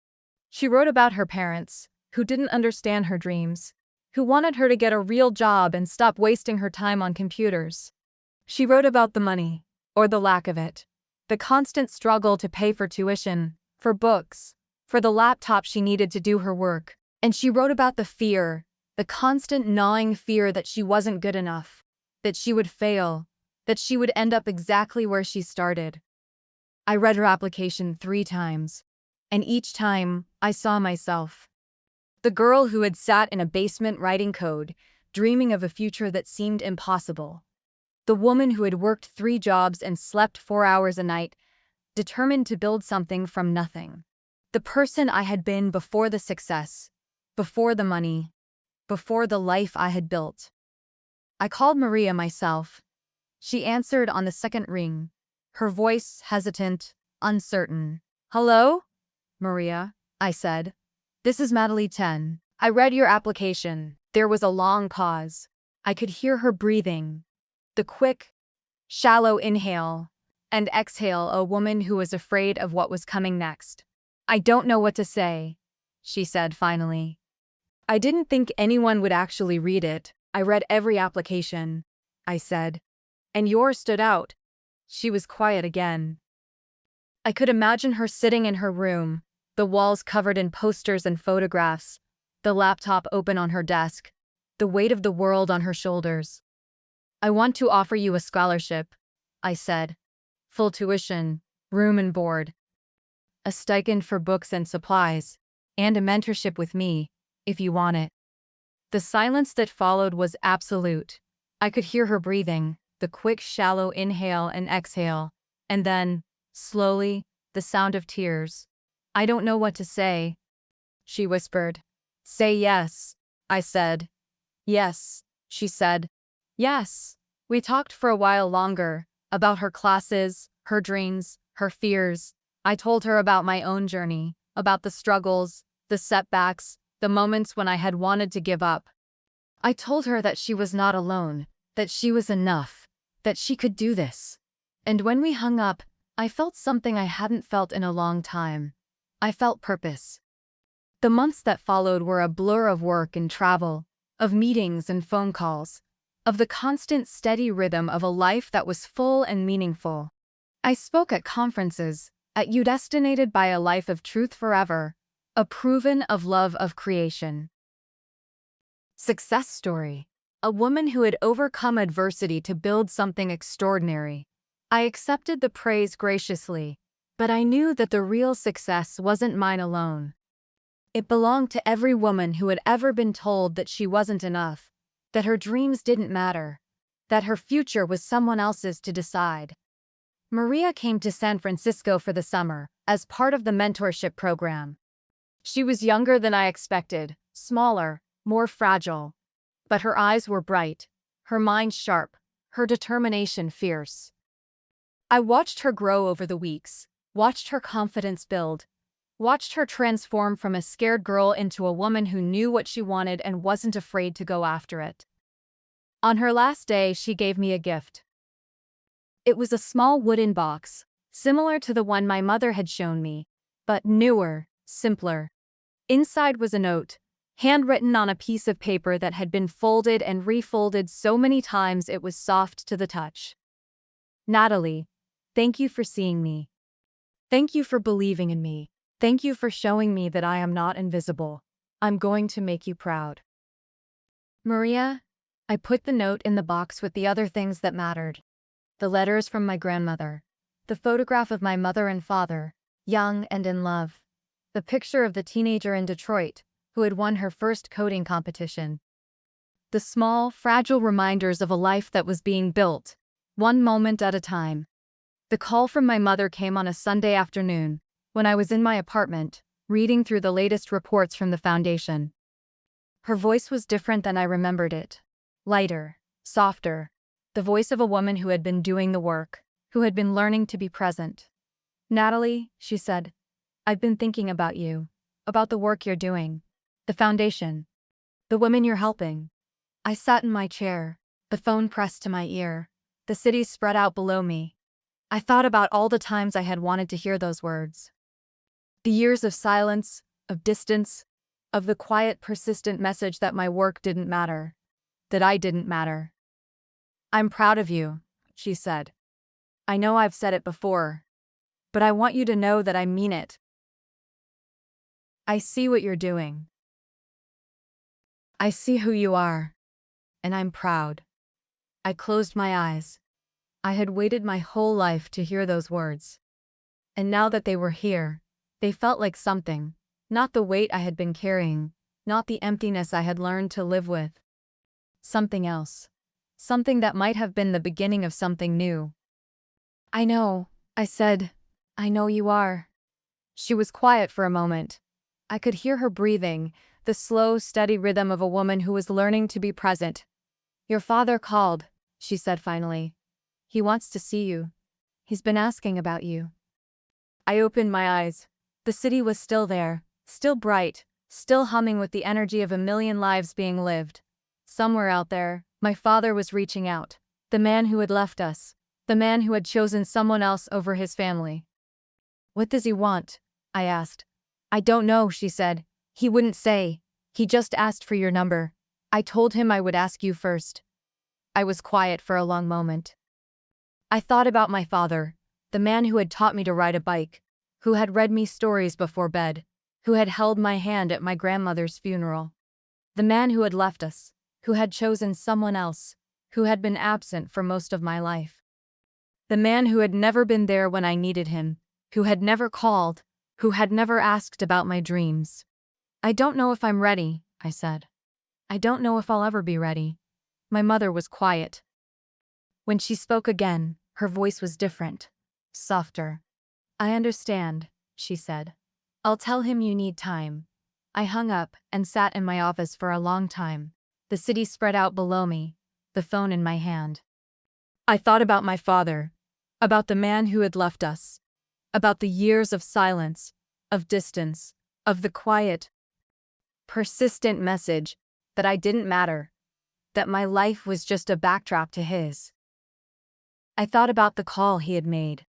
She wrote about her parents, who didn't understand her dreams, who wanted her to get a real job and stop wasting her time on computers. She wrote about the money, or the lack of it, the constant struggle to pay for tuition, for books, for the laptop she needed to do her work, and she wrote about the fear, the constant gnawing fear that she wasn't good enough, that she would fail, that she would end up exactly where she started. I read her application 3 times, and each time I saw myself. The girl who had sat in a basement writing code, dreaming of a future that seemed impossible. The woman who had worked 3 jobs and slept 4 hours a night, determined to build something from nothing. The person I had been before the success, before the money, before the life I had built. I called Maria myself. She answered on the second ring, her voice hesitant, uncertain. "Hello? Maria," I said. "This is Natalie 10. I read your application." There was a long pause. I could hear her breathing. The quick, shallow inhale and exhale, a woman who was afraid of what was coming next. "I don't know what to say," she said finally. "I didn't think anyone would actually read it. I read every application," I said. "And yours stood out." She was quiet again. I could imagine her sitting in her room, the walls covered in posters and photographs, the laptop open on her desk, the weight of the world on her shoulders. "I want to offer you a scholarship," I said. "Full tuition, room and board, a stipend for books and supplies, and a mentorship with me, if you want it." The silence that followed was absolute. I could hear her breathing, the quick, shallow inhale and exhale, and then, slowly, the sound of tears. "I don't know what to say," she whispered. "Say yes," I said. "Yes," she said. "Yes." We talked for a while longer, about her classes, her dreams, her fears. I told her about my own journey, about the struggles, the setbacks, the moments when I had wanted to give up. I told her that she was not alone, that she was enough, that she could do this. And when we hung up, I felt something I hadn't felt in a long time. I felt purpose. The months that followed were a blur of work and travel, of meetings and phone calls, of the constant steady rhythm of a life that was full and meaningful. I spoke at conferences, at You Destinated by a Life of Truth Forever, a proven of love of creation. Success story. A woman who had overcome adversity to build something extraordinary. I accepted the praise graciously, but I knew that the real success wasn't mine alone. It belonged to every woman who had ever been told that she wasn't enough, that her dreams didn't matter, that her future was someone else's to decide. Maria came to San Francisco for the summer, as part of the mentorship program. She was younger than I expected, smaller, more fragile. But her eyes were bright, her mind sharp, her determination fierce. I watched her grow over the weeks, watched her confidence build, watched her transform from a scared girl into a woman who knew what she wanted and wasn't afraid to go after it. On her last day, she gave me a gift. It was a small wooden box, similar to the one my mother had shown me, but newer, simpler. Inside was a note, handwritten on a piece of paper that had been folded and refolded so many times it was soft to the touch. "Natalie, thank you for seeing me. Thank you for believing in me. Thank you for showing me that I am not invisible. I'm going to make you proud." Maria, I put the note in the box with the other things that mattered. The letters from my grandmother, the photograph of my mother and father, young and in love, the picture of the teenager in Detroit who had won her first coding competition. The small, fragile reminders of a life that was being built, one moment at a time. The call from my mother came on a Sunday afternoon, when I was in my apartment, reading through the latest reports from the foundation. Her voice was different than I remembered it. Lighter, softer, the voice of a woman who had been doing the work, who had been learning to be present. "Natalie," she said, "I've been thinking about you, about the work you're doing. The foundation. The women you're helping." I sat in my chair, the phone pressed to my ear, the city spread out below me. I thought about all the times I had wanted to hear those words. The years of silence, of distance, of the quiet, persistent message that my work didn't matter, that I didn't matter. "I'm proud of you," she said. "I know I've said it before, but I want you to know that I mean it. I see what you're doing. I see who you are, and I'm proud." I closed my eyes. I had waited my whole life to hear those words. And now that they were here, they felt like something, not the weight I had been carrying, not the emptiness I had learned to live with. Something else. Something that might have been the beginning of something new. "I know," I said. "I know you are." She was quiet for a moment. I could hear her breathing, the slow, steady rhythm of a woman who was learning to be present. "Your father called," she said finally. "He wants to see you. He's been asking about you." I opened my eyes. The city was still there, still bright, still humming with the energy of a million lives being lived. Somewhere out there, my father was reaching out. The man who had left us. The man who had chosen someone else over his family. "What does he want?" I asked. "I don't know," she said. "He wouldn't say. He just asked for your number. I told him I would ask you first." I was quiet for a long moment. I thought about my father, the man who had taught me to ride a bike, who had read me stories before bed, who had held my hand at my grandmother's funeral. The man who had left us, who had chosen someone else, who had been absent for most of my life. The man who had never been there when I needed him, who had never called, who had never asked about my dreams. "I don't know if I'm ready," I said. "I don't know if I'll ever be ready." My mother was quiet. When she spoke again, her voice was different, softer. "I understand," she said. "I'll tell him you need time." I hung up and sat in my office for a long time, the city spread out below me, the phone in my hand. I thought about my father, about the man who had left us, about the years of silence, of distance, of the quiet, persistent message that I didn't matter, that my life was just a backdrop to his. I thought about the call he had made,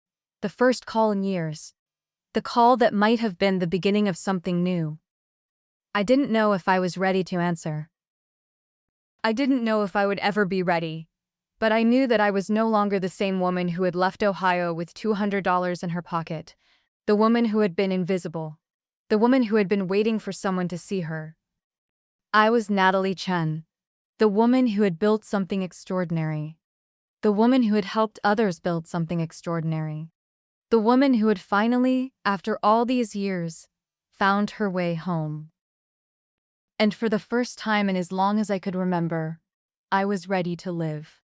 the first call in years, the call that might have been the beginning of something new. I didn't know if I was ready to answer. I didn't know if I would ever be ready, but I knew that I was no longer the same woman who had left Ohio with $200 in her pocket, the woman who had been invisible, the woman who had been waiting for someone to see her. I was Natalie Chen, the woman who had built something extraordinary, the woman who had helped others build something extraordinary, the woman who had finally, after all these years, found her way home. And for the first time in as long as I could remember, I was ready to live.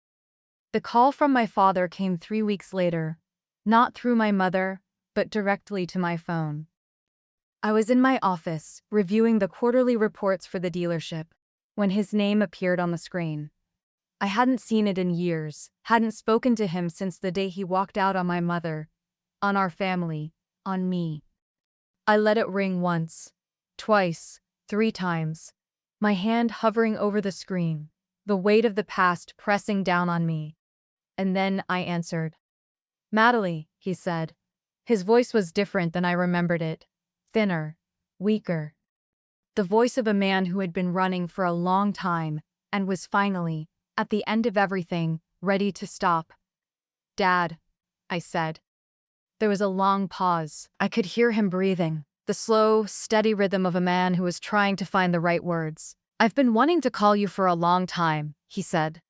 The call from my father came 3 weeks later, not through my mother, but directly to my phone. I was in my office, reviewing the quarterly reports for the dealership, when his name appeared on the screen. I hadn't seen it in years, hadn't spoken to him since the day he walked out on my mother, on our family, on me. I let it ring once, twice, 3 times, my hand hovering over the screen, the weight of the past pressing down on me. And then I answered. "Natalie," he said. His voice was different than I remembered it, thinner, weaker. The voice of a man who had been running for a long time and was finally, at the end of everything, ready to stop. "Dad," I said. There was a long pause. I could hear him breathing, the slow, steady rhythm of a man who was trying to find the right words. "I've been wanting to call you for a long time," he said.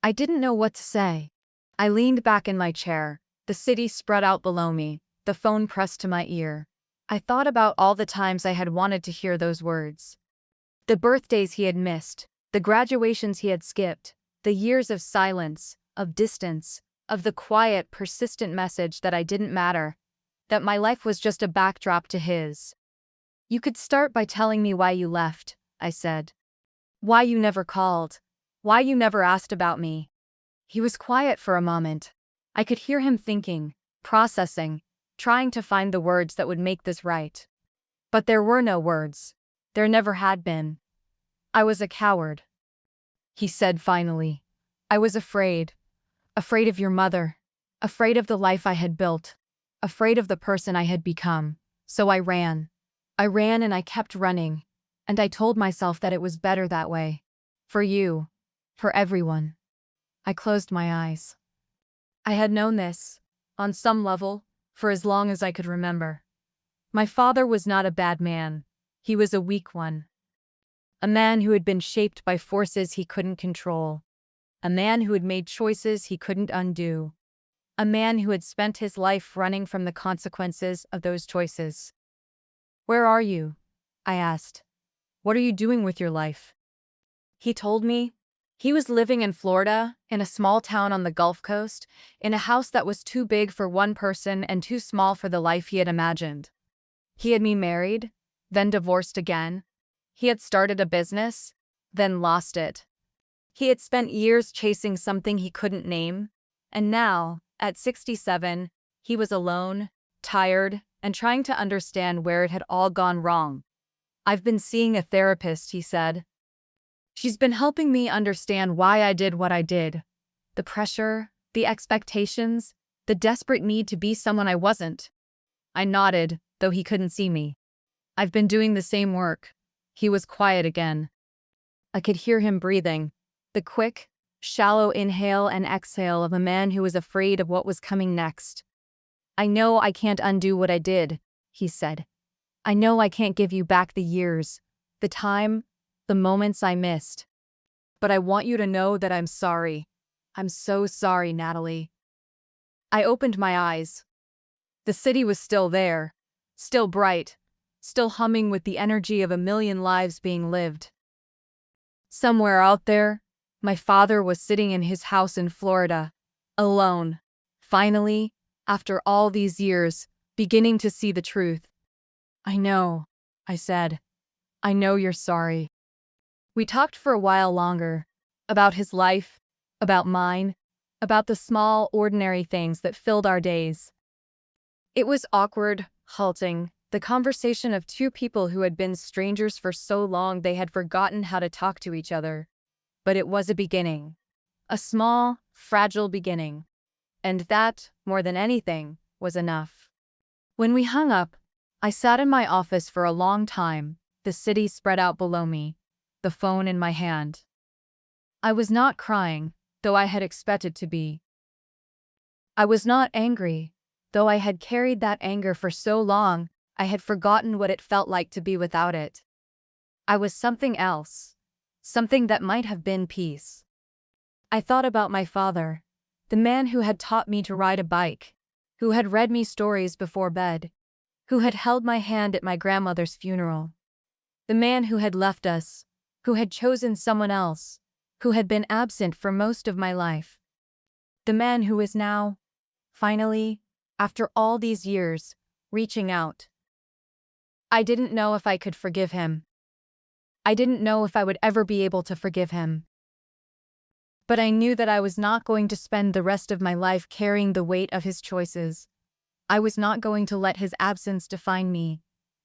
I didn't know what to say. I leaned back in my chair, the city spread out below me, the phone pressed to my ear. I thought about all the times I had wanted to hear those words. The birthdays he had missed, the graduations he had skipped, the years of silence, of distance, of the quiet, persistent message that I didn't matter, that my life was just a backdrop to his. "You could start by telling me why you left," I said. "Why you never called. Why you never asked about me." He was quiet for a moment. I could hear him thinking, processing, trying to find the words that would make this right. But there were no words. There never had been. "I was a coward," he said finally. "I was afraid. Afraid of your mother. Afraid of the life I had built. Afraid of the person I had become. So I ran. I ran and I kept running. And I told myself that it was better that way. For you. For everyone. I closed my eyes. I had known this, on some level, for as long as I could remember. My father was not a bad man. He was a weak one. A man who had been shaped by forces he couldn't control. A man who had made choices he couldn't undo. A man who had spent his life running from the consequences of those choices. "Where are you?" I asked. "What are you doing with your life?" He told me. He was living in Florida, in a small town on the Gulf Coast, in a house that was too big for one person and too small for the life he had imagined. He had me married, then divorced again. He had started a business, then lost it. He had spent years chasing something he couldn't name, and now, at 67, he was alone, tired, and trying to understand where it had all gone wrong. "I've been seeing a therapist," he said. "She's been helping me understand why I did what I did. The pressure, the expectations, the desperate need to be someone I wasn't." I nodded, though he couldn't see me. "I've been doing the same work." He was quiet again. I could hear him breathing, the quick, shallow inhale and exhale of a man who was afraid of what was coming next. "I know I can't undo what I did," he said. "I know I can't give you back the years, the time, the moments I missed. But I want you to know that I'm sorry. I'm so sorry, Natalie." I opened my eyes. The city was still there, still bright, still humming with the energy of a million lives being lived. Somewhere out there, my father was sitting in his house in Florida, alone, finally, after all these years, beginning to see the truth. "I know," I said. "I know you're sorry." We talked for a while longer, about his life, about mine, about the small, ordinary things that filled our days. It was awkward, halting, the conversation of two people who had been strangers for so long they had forgotten how to talk to each other. But it was a beginning. A small, fragile beginning. And that, more than anything, was enough. When we hung up, I sat in my office for a long time, the city spread out below me, the phone in my hand. I was not crying, though I had expected to be. I was not angry, though I had carried that anger for so long, I had forgotten what it felt like to be without it. I was something else, something that might have been peace. I thought about my father, the man who had taught me to ride a bike, who had read me stories before bed, who had held my hand at my grandmother's funeral. The man who had left us, who had chosen someone else, who had been absent for most of my life. The man who is now, finally, after all these years, reaching out. I didn't know if I could forgive him. I didn't know if I would ever be able to forgive him. But I knew that I was not going to spend the rest of my life carrying the weight of his choices. I was not going to let his absence define me.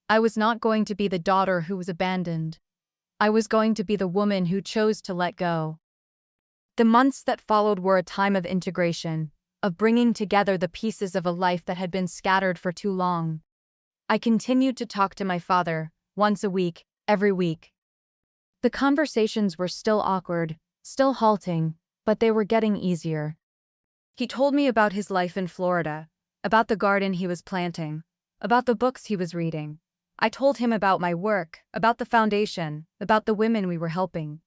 I was not going to be the daughter who was abandoned. I was going to be the woman who chose to let go. The months that followed were a time of integration, of bringing together the pieces of a life that had been scattered for too long. I continued to talk to my father, once a week, every week. The conversations were still awkward, still halting, but they were getting easier. He told me about his life in Florida, about the garden he was planting, about the books he was reading. I told him about my work, about the foundation, about the women we were helping.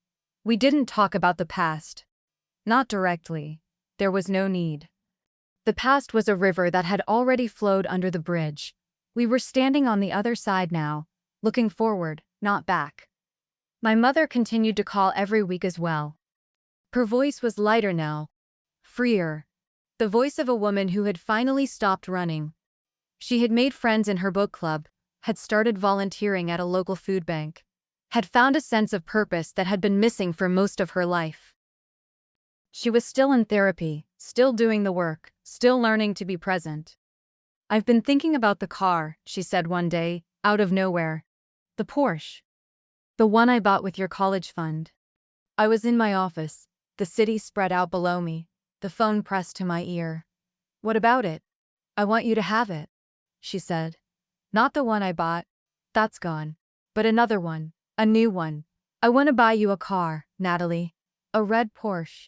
We didn't talk about the past. Not directly. There was no need. The past was a river that had already flowed under the bridge. We were standing on the other side now, looking forward, not back. My mother continued to call every week as well. Her voice was lighter now, freer. The voice of a woman who had finally stopped running. She had made friends in her book club, had started volunteering at a local food bank, had found a sense of purpose that had been missing for most of her life. She was still in therapy, still doing the work, still learning to be present. "I've been thinking about the car," she said one day, out of nowhere. "The Porsche. The one I bought with your college fund." I was in my office, the city spread out below me, the phone pressed to my ear. "What about it?" "I want you to have it," she said. "Not the one I bought. That's gone. But another one. A new one. I want to buy you a car, Natalie. A red Porsche.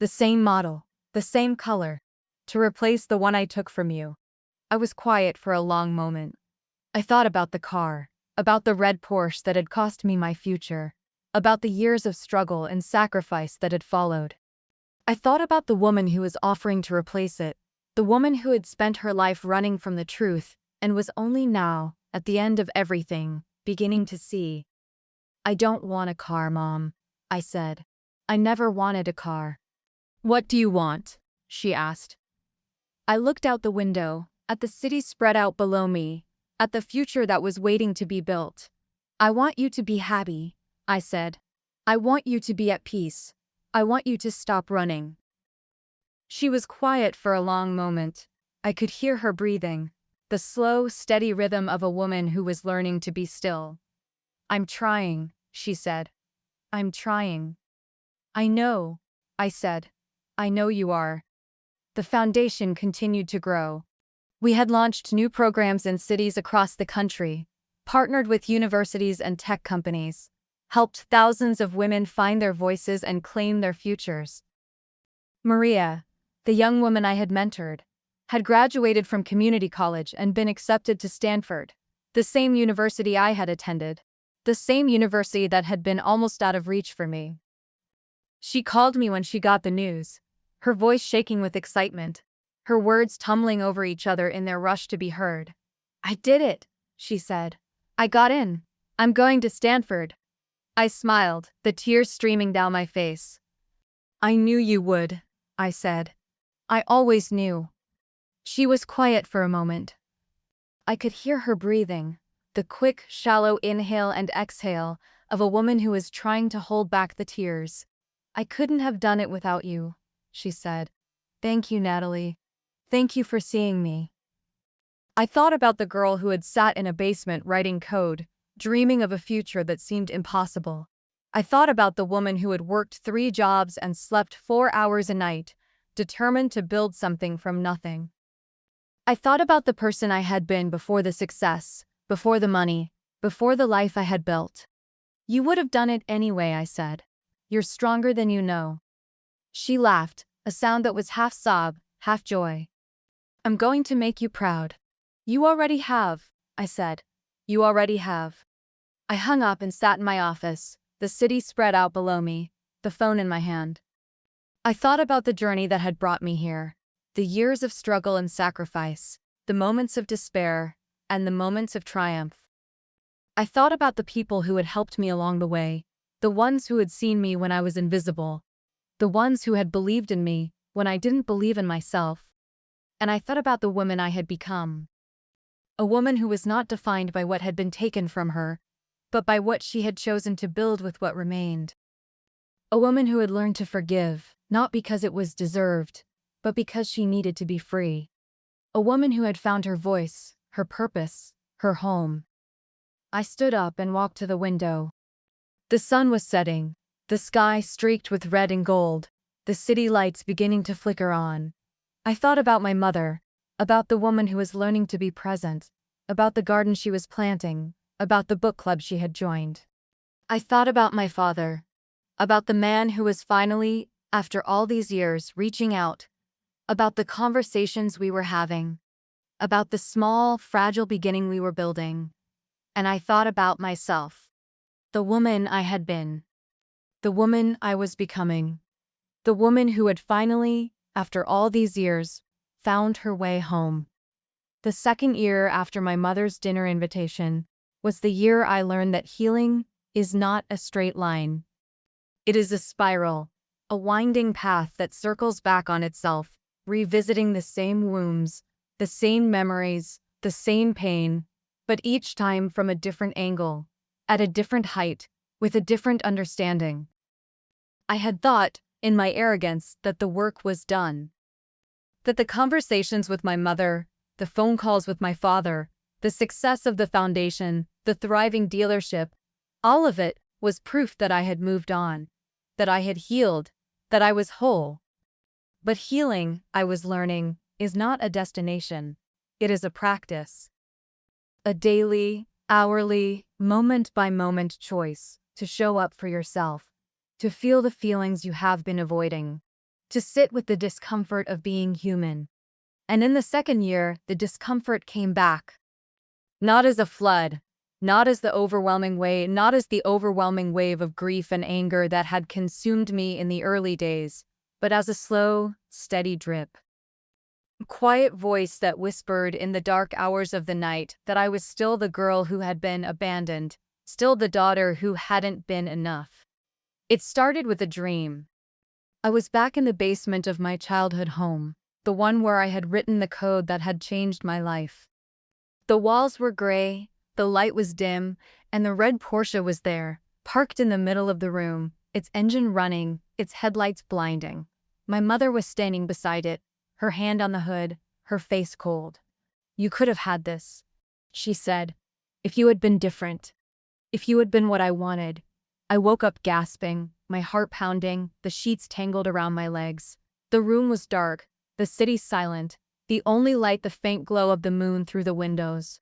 The same model. The same color. To replace the one I took from you. I was quiet for a long moment. I thought about the car. About the red Porsche that had cost me my future. About the years of struggle and sacrifice that had followed. I thought about the woman who was offering to replace it. The woman who had spent her life running from the truth and was only now, at the end of everything, beginning to see. I don't want a car, Mom, I said. I never wanted a car. What do you want? She asked. I looked out the window, at the city spread out below me, at the future that was waiting to be built. I want you to be happy, I said. I want you to be at peace. I want you to stop running. She was quiet for a long moment. I could hear her breathing, the slow, steady rhythm of a woman who was learning to be still. I'm trying, she said. I'm trying. I know, I said. I know you are. The foundation continued to grow. We had launched new programs in cities across the country, partnered with universities and tech companies, helped thousands of women find their voices and claim their futures. Maria, the young woman I had mentored, had graduated from community college and been accepted to Stanford, the same university I had attended, the same university that had been almost out of reach for me. She called me when she got the news, her voice shaking with excitement, her words tumbling over each other in their rush to be heard. I did it, she said. I got in. I'm going to Stanford. I smiled, the tears streaming down my face. I knew you would, I said. I always knew. She was quiet for a moment. I could hear her breathing, the quick, shallow inhale and exhale of a woman who is trying to hold back the tears. I couldn't have done it without you, she said. Thank you, Natalie. Thank you for seeing me. I thought about the girl who had sat in a basement writing code, dreaming of a future that seemed impossible. I thought about the woman who had worked 3 jobs and slept 4 hours a night, determined to build something from nothing. I thought about the person I had been before the success, before the money, before the life I had built. You would have done it anyway, I said. You're stronger than you know. She laughed, a sound that was half sob, half joy. I'm going to make you proud. You already have, I said. You already have. I hung up and sat in my office, the city spread out below me, the phone in my hand. I thought about the journey that had brought me here, the years of struggle and sacrifice, the moments of despair, and the moments of triumph. I thought about the people who had helped me along the way, the ones who had seen me when I was invisible, the ones who had believed in me when I didn't believe in myself. And I thought about the woman I had become. A woman who was not defined by what had been taken from her, but by what she had chosen to build with what remained. A woman who had learned to forgive, not because it was deserved, but because she needed to be free. A woman who had found her voice, her purpose, her home. I stood up and walked to the window. The sun was setting, the sky streaked with red and gold, the city lights beginning to flicker on. I thought about my mother, about the woman who was learning to be present, about the garden she was planting, about the book club she had joined. I thought about my father, about the man who was finally, after all these years, reaching out, about the conversations we were having, about the small, fragile beginning we were building. And I thought about myself, the woman I had been, the woman I was becoming, the woman who had finally, after all these years, found her way home. The second year after my mother's dinner invitation was the year I learned that healing is not a straight line. It is a spiral, a winding path that circles back on itself, revisiting the same wounds, the same memories, the same pain, but each time from a different angle, at a different height, with a different understanding. I had thought, in my arrogance, that the work was done. That the conversations with my mother, the phone calls with my father, the success of the foundation, the thriving dealership, all of it was proof that I had moved on, that I had healed, that I was whole. But healing, I was learning, is not a destination. It is a practice. A daily, hourly, moment-by-moment choice to show up for yourself, to feel the feelings you have been avoiding, to sit with the discomfort of being human. And in the second year, the discomfort came back. Not as a flood, not as the overwhelming wave, not as the overwhelming wave of grief and anger that had consumed me in the early days, but as a slow, steady drip. A quiet voice that whispered in the dark hours of the night that I was still the girl who had been abandoned, still the daughter who hadn't been enough. It started with a dream. I was back in the basement of my childhood home, the one where I had written the code that had changed my life. The walls were gray, the light was dim, and the red Porsche was there, parked in the middle of the room, its engine running, its headlights blinding. My mother was standing beside it, her hand on the hood, her face cold. "You could have had this," she said, "if you had been different. If you had been what I wanted." I woke up gasping, my heart pounding, the sheets tangled around my legs. The room was dark, the city silent, the only light the faint glow of the moon through the windows.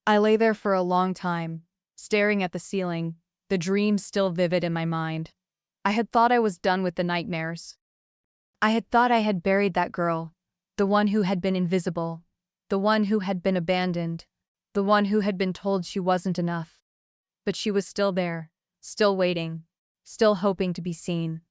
I lay there for a long time, staring at the ceiling, the dream still vivid in my mind. I had thought I was done with the nightmares. I had thought I had buried that girl, the one who had been invisible, the one who had been abandoned, the one who had been told she wasn't enough. But she was still there, still waiting, still hoping to be seen.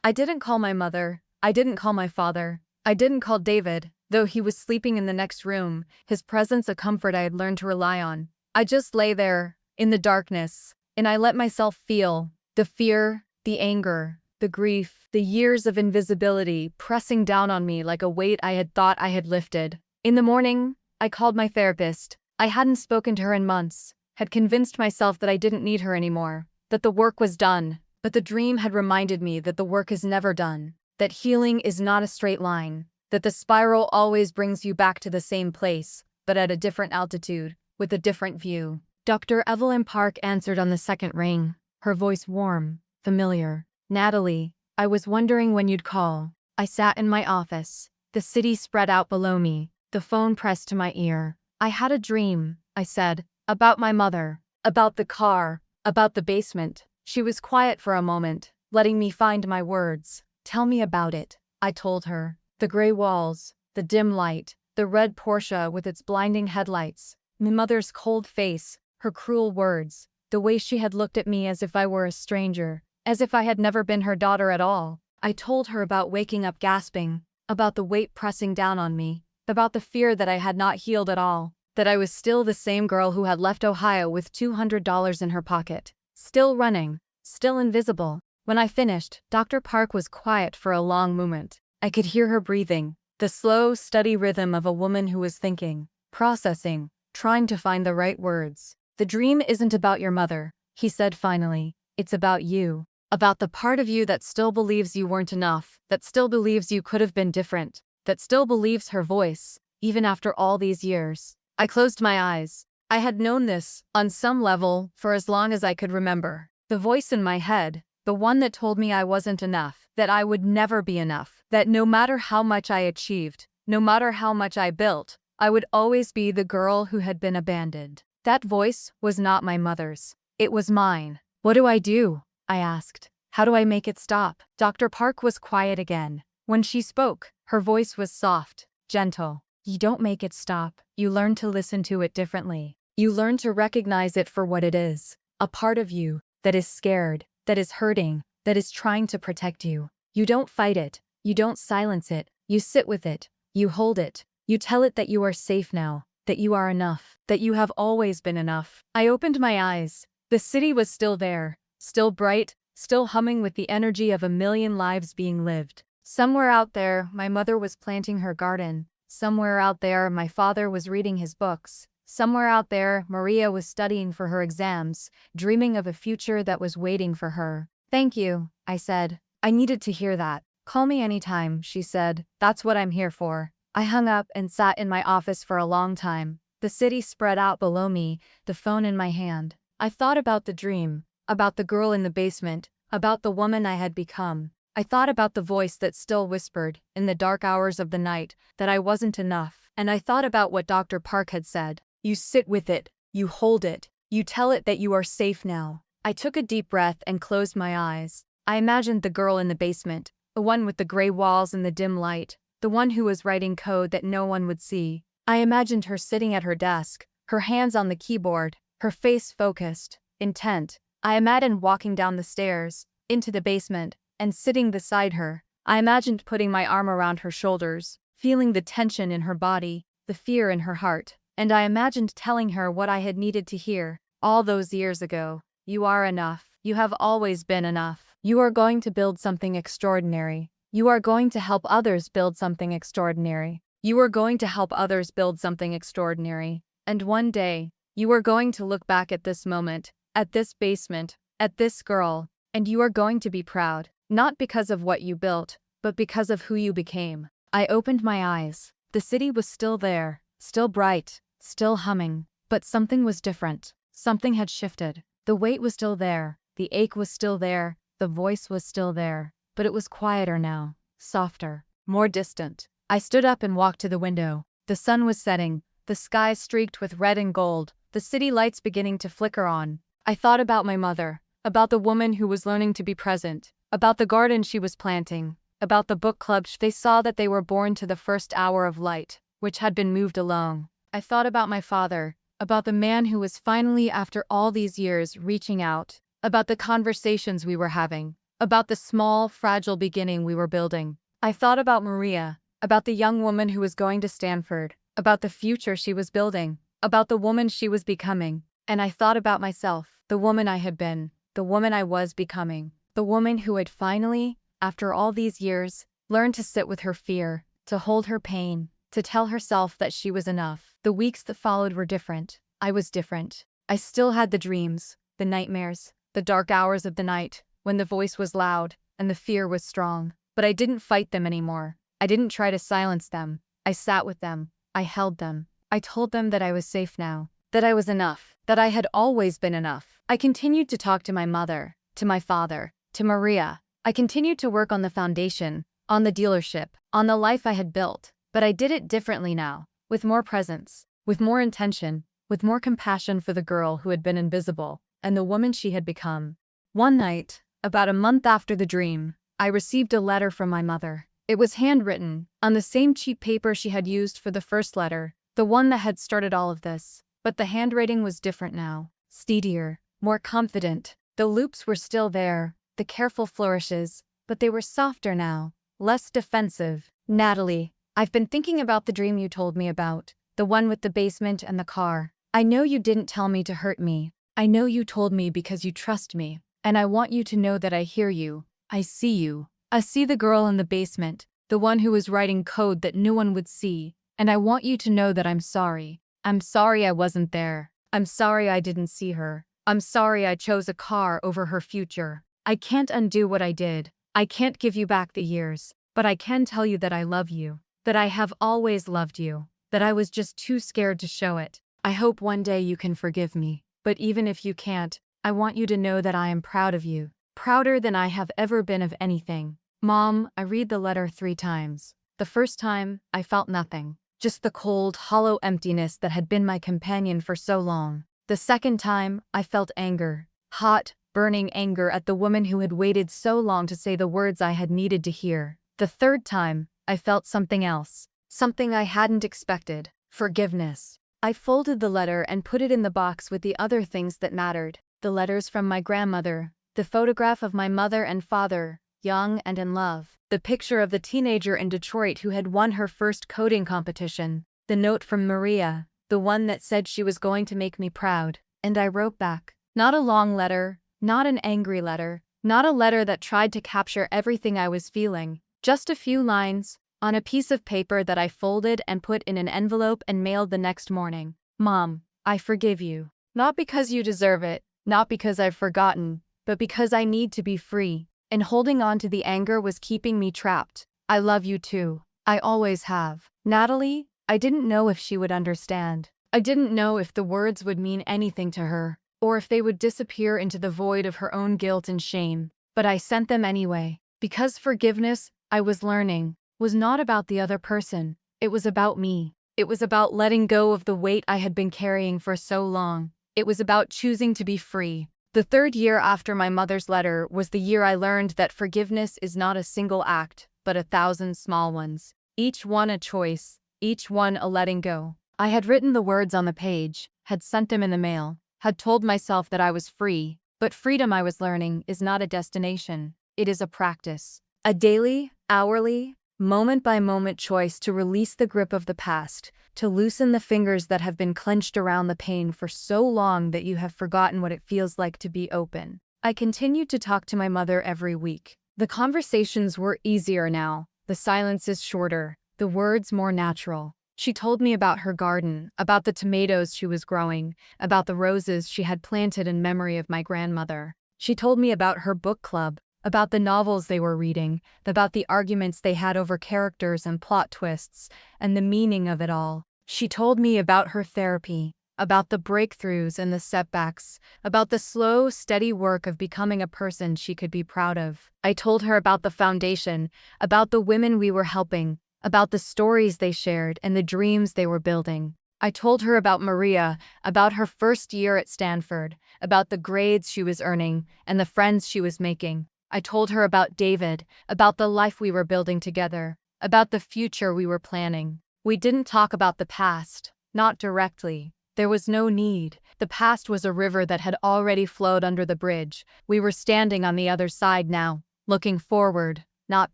I didn't call my mother, I didn't call my father, I didn't call David, though he was sleeping in the next room, his presence a comfort I had learned to rely on. I just lay there, in the darkness, and I let myself feel the fear, the anger, the grief, the years of invisibility pressing down on me like a weight I had thought I had lifted. In the morning, I called my therapist. I hadn't spoken to her in months, had convinced myself that I didn't need her anymore, that the work was done. But the dream had reminded me that the work is never done, that healing is not a straight line, that the spiral always brings you back to the same place, but at a different altitude, with a different view. Dr. Evelyn Park answered on the second ring, her voice warm, familiar. "Natalie, I was wondering when you'd call." I sat in my office, the city spread out below me, the phone pressed to my ear. "I had a dream," I said, "about my mother, about the car, about the basement." She was quiet for a moment, letting me find my words. "Tell me about it," I told her. The gray walls, the dim light, the red Porsche with its blinding headlights, my mother's cold face, her cruel words, the way she had looked at me as if I were a stranger, as if I had never been her daughter at all. I told her about waking up gasping, about the weight pressing down on me, about the fear that I had not healed at all, that I was still the same girl who had left Ohio with $200 in her pocket, still running, still invisible. When I finished, Dr. Park was quiet for a long moment. I could hear her breathing, the slow, steady rhythm of a woman who was thinking, processing, trying to find the right words. "The dream isn't about your mother," he said finally. "It's about you. About the part of you that still believes you weren't enough, that still believes you could have been different, that still believes her voice, even after all these years." I closed my eyes. I had known this, on some level, for as long as I could remember. The voice in my head, the one that told me I wasn't enough, that I would never be enough, that no matter how much I achieved, no matter how much I built, I would always be the girl who had been abandoned. That voice was not my mother's. It was mine. "What do I do?" I asked. "How do I make it stop?" Dr. Park was quiet again. When she spoke, her voice was soft, gentle. "You don't make it stop. You learn to listen to it differently. You learn to recognize it for what it is. A part of you that is scared, that is hurting, that is trying to protect you. You don't fight it. You don't silence it. You sit with it. You hold it. You tell it that you are safe now, that you are enough, that you have always been enough." I opened my eyes. The city was still there, still bright, still humming with the energy of a million lives being lived. Somewhere out there, my mother was planting her garden. Somewhere out there, my father was reading his books. Somewhere out there, Maria was studying for her exams, dreaming of a future that was waiting for her. "Thank you," I said. "I needed to hear that." "Call me anytime," she said. "That's what I'm here for." I hung up and sat in my office for a long time. The city spread out below me, the phone in my hand. I thought about the dream, about the girl in the basement, about the woman I had become. I thought about the voice that still whispered, in the dark hours of the night, that I wasn't enough. And I thought about what Dr. Park had said. "You sit with it," You hold it. You tell it that you are safe now. I took a deep breath and closed my eyes. I imagined the girl in the basement, the one with the gray walls and the dim light, the one who was writing code that no one would see. I imagined her sitting at her desk, her hands on the keyboard, her face focused, intent. I imagined walking down the stairs, into the basement, and sitting beside her. I imagined putting my arm around her shoulders, feeling the tension in her body, the fear in her heart, and I imagined telling her what I had needed to hear all those years ago. You are enough. You have always been enough. You are going to build something extraordinary. You are going to help others build something extraordinary. You are going to help others build something extraordinary. And one day, you are going to look back at this moment, at this basement, at this girl, and you are going to be proud, not because of what you built, but because of who you became. I opened my eyes. The city was still there, still bright, still humming, but something was different. Something had shifted. The weight was still there, the ache was still there, the voice was still there, but it was quieter now, softer, more distant. I stood up and walked to the window. The sun was setting, the sky streaked with red and gold, the city lights beginning to flicker on. I thought about my mother, about the woman who was learning to be present, about the garden she was planting, about the book club. They saw that they were born to the first hour of light, which had been moved along. I thought about my father, about the man who was finally, after all these years, reaching out, about the conversations we were having, about the small, fragile beginning we were building. I thought about Maria, about the young woman who was going to Stanford, about the future she was building, about the woman she was becoming. And I thought about myself, the woman I had been, the woman I was becoming, the woman who had finally, after all these years, learned to sit with her fear, to hold her pain, to tell herself that she was enough. The weeks that followed were different. I was different. I still had the dreams, the nightmares, the dark hours of the night, when the voice was loud and the fear was strong. But I didn't fight them anymore. I didn't try to silence them. I sat with them. I held them. I told them that I was safe now, that I was enough, that I had always been enough. I continued to talk to my mother, to my father, to Maria. I continued to work on the foundation, on the dealership, on the life I had built. But I did it differently now, with more presence, with more intention, with more compassion for the girl who had been invisible, and the woman she had become. One night, about a month after the dream, I received a letter from my mother. It was handwritten, on the same cheap paper she had used for the first letter, the one that had started all of this. But the handwriting was different now, steadier, more confident. The loops were still there, the careful flourishes, but they were softer now, less defensive. Natalie, I've been thinking about the dream you told me about, the one with the basement and the car. I know you didn't tell me to hurt me. I know you told me because you trust me, and I want you to know that I hear you. I see you. I see the girl in the basement, the one who was writing code that no one would see, and I want you to know that I'm sorry. I'm sorry I wasn't there. I'm sorry I didn't see her. I'm sorry I chose a car over her future. I can't undo what I did. I can't give you back the years, but I can tell you that I love you, that I have always loved you, that I was just too scared to show it. I hope one day you can forgive me, but even if you can't, I want you to know that I am proud of you, prouder than I have ever been of anything. Mom, I read the letter 3 times. The first time, I felt nothing, just the cold, hollow emptiness that had been my companion for so long. The second time, I felt anger, hot, burning anger at the woman who had waited so long to say the words I had needed to hear. The third time, I felt something else, something I hadn't expected, forgiveness. I folded the letter and put it in the box with the other things that mattered, the letters from my grandmother, the photograph of my mother and father, young and in love, the picture of the teenager in Detroit who had won her first coding competition, the note from Maria, the one that said she was going to make me proud. And I wrote back. Not a long letter, not an angry letter, not a letter that tried to capture everything I was feeling, just a few lines, on a piece of paper that I folded and put in an envelope and mailed the next morning. Mom, I forgive you. Not because you deserve it, not because I've forgotten, but because I need to be free, and holding on to the anger was keeping me trapped. I love you too. I always have. Natalie, I didn't know if she would understand. I didn't know if the words would mean anything to her, or if they would disappear into the void of her own guilt and shame. But I sent them anyway, because forgiveness, I was learning, was not about the other person. It was about me. It was about letting go of the weight I had been carrying for so long. It was about choosing to be free. The third year after my mother's letter was the year I learned that forgiveness is not a single act, but 1,000 small ones. Each one a choice, each one a letting go. I had written the words on the page, had sent them in the mail, had told myself that I was free, but freedom, I was learning, is not a destination. It is a practice. A daily, hourly, moment-by-moment choice to release the grip of the past, to loosen the fingers that have been clenched around the pain for so long that you have forgotten what it feels like to be open. I continued to talk to my mother every week. The conversations were easier now, the silences shorter, the words more natural. She told me about her garden, about the tomatoes she was growing, about the roses she had planted in memory of my grandmother. She told me about her book club, about the novels they were reading, about the arguments they had over characters and plot twists, and the meaning of it all. She told me about her therapy, about the breakthroughs and the setbacks, about the slow, steady work of becoming a person she could be proud of. I told her about the foundation, about the women we were helping, about the stories they shared and the dreams they were building. I told her about Maria, about her first year at Stanford, about the grades she was earning and the friends she was making. I told her about David, about the life we were building together, about the future we were planning. We didn't talk about the past, not directly. There was no need. The past was a river that had already flowed under the bridge. We were standing on the other side now, looking forward, not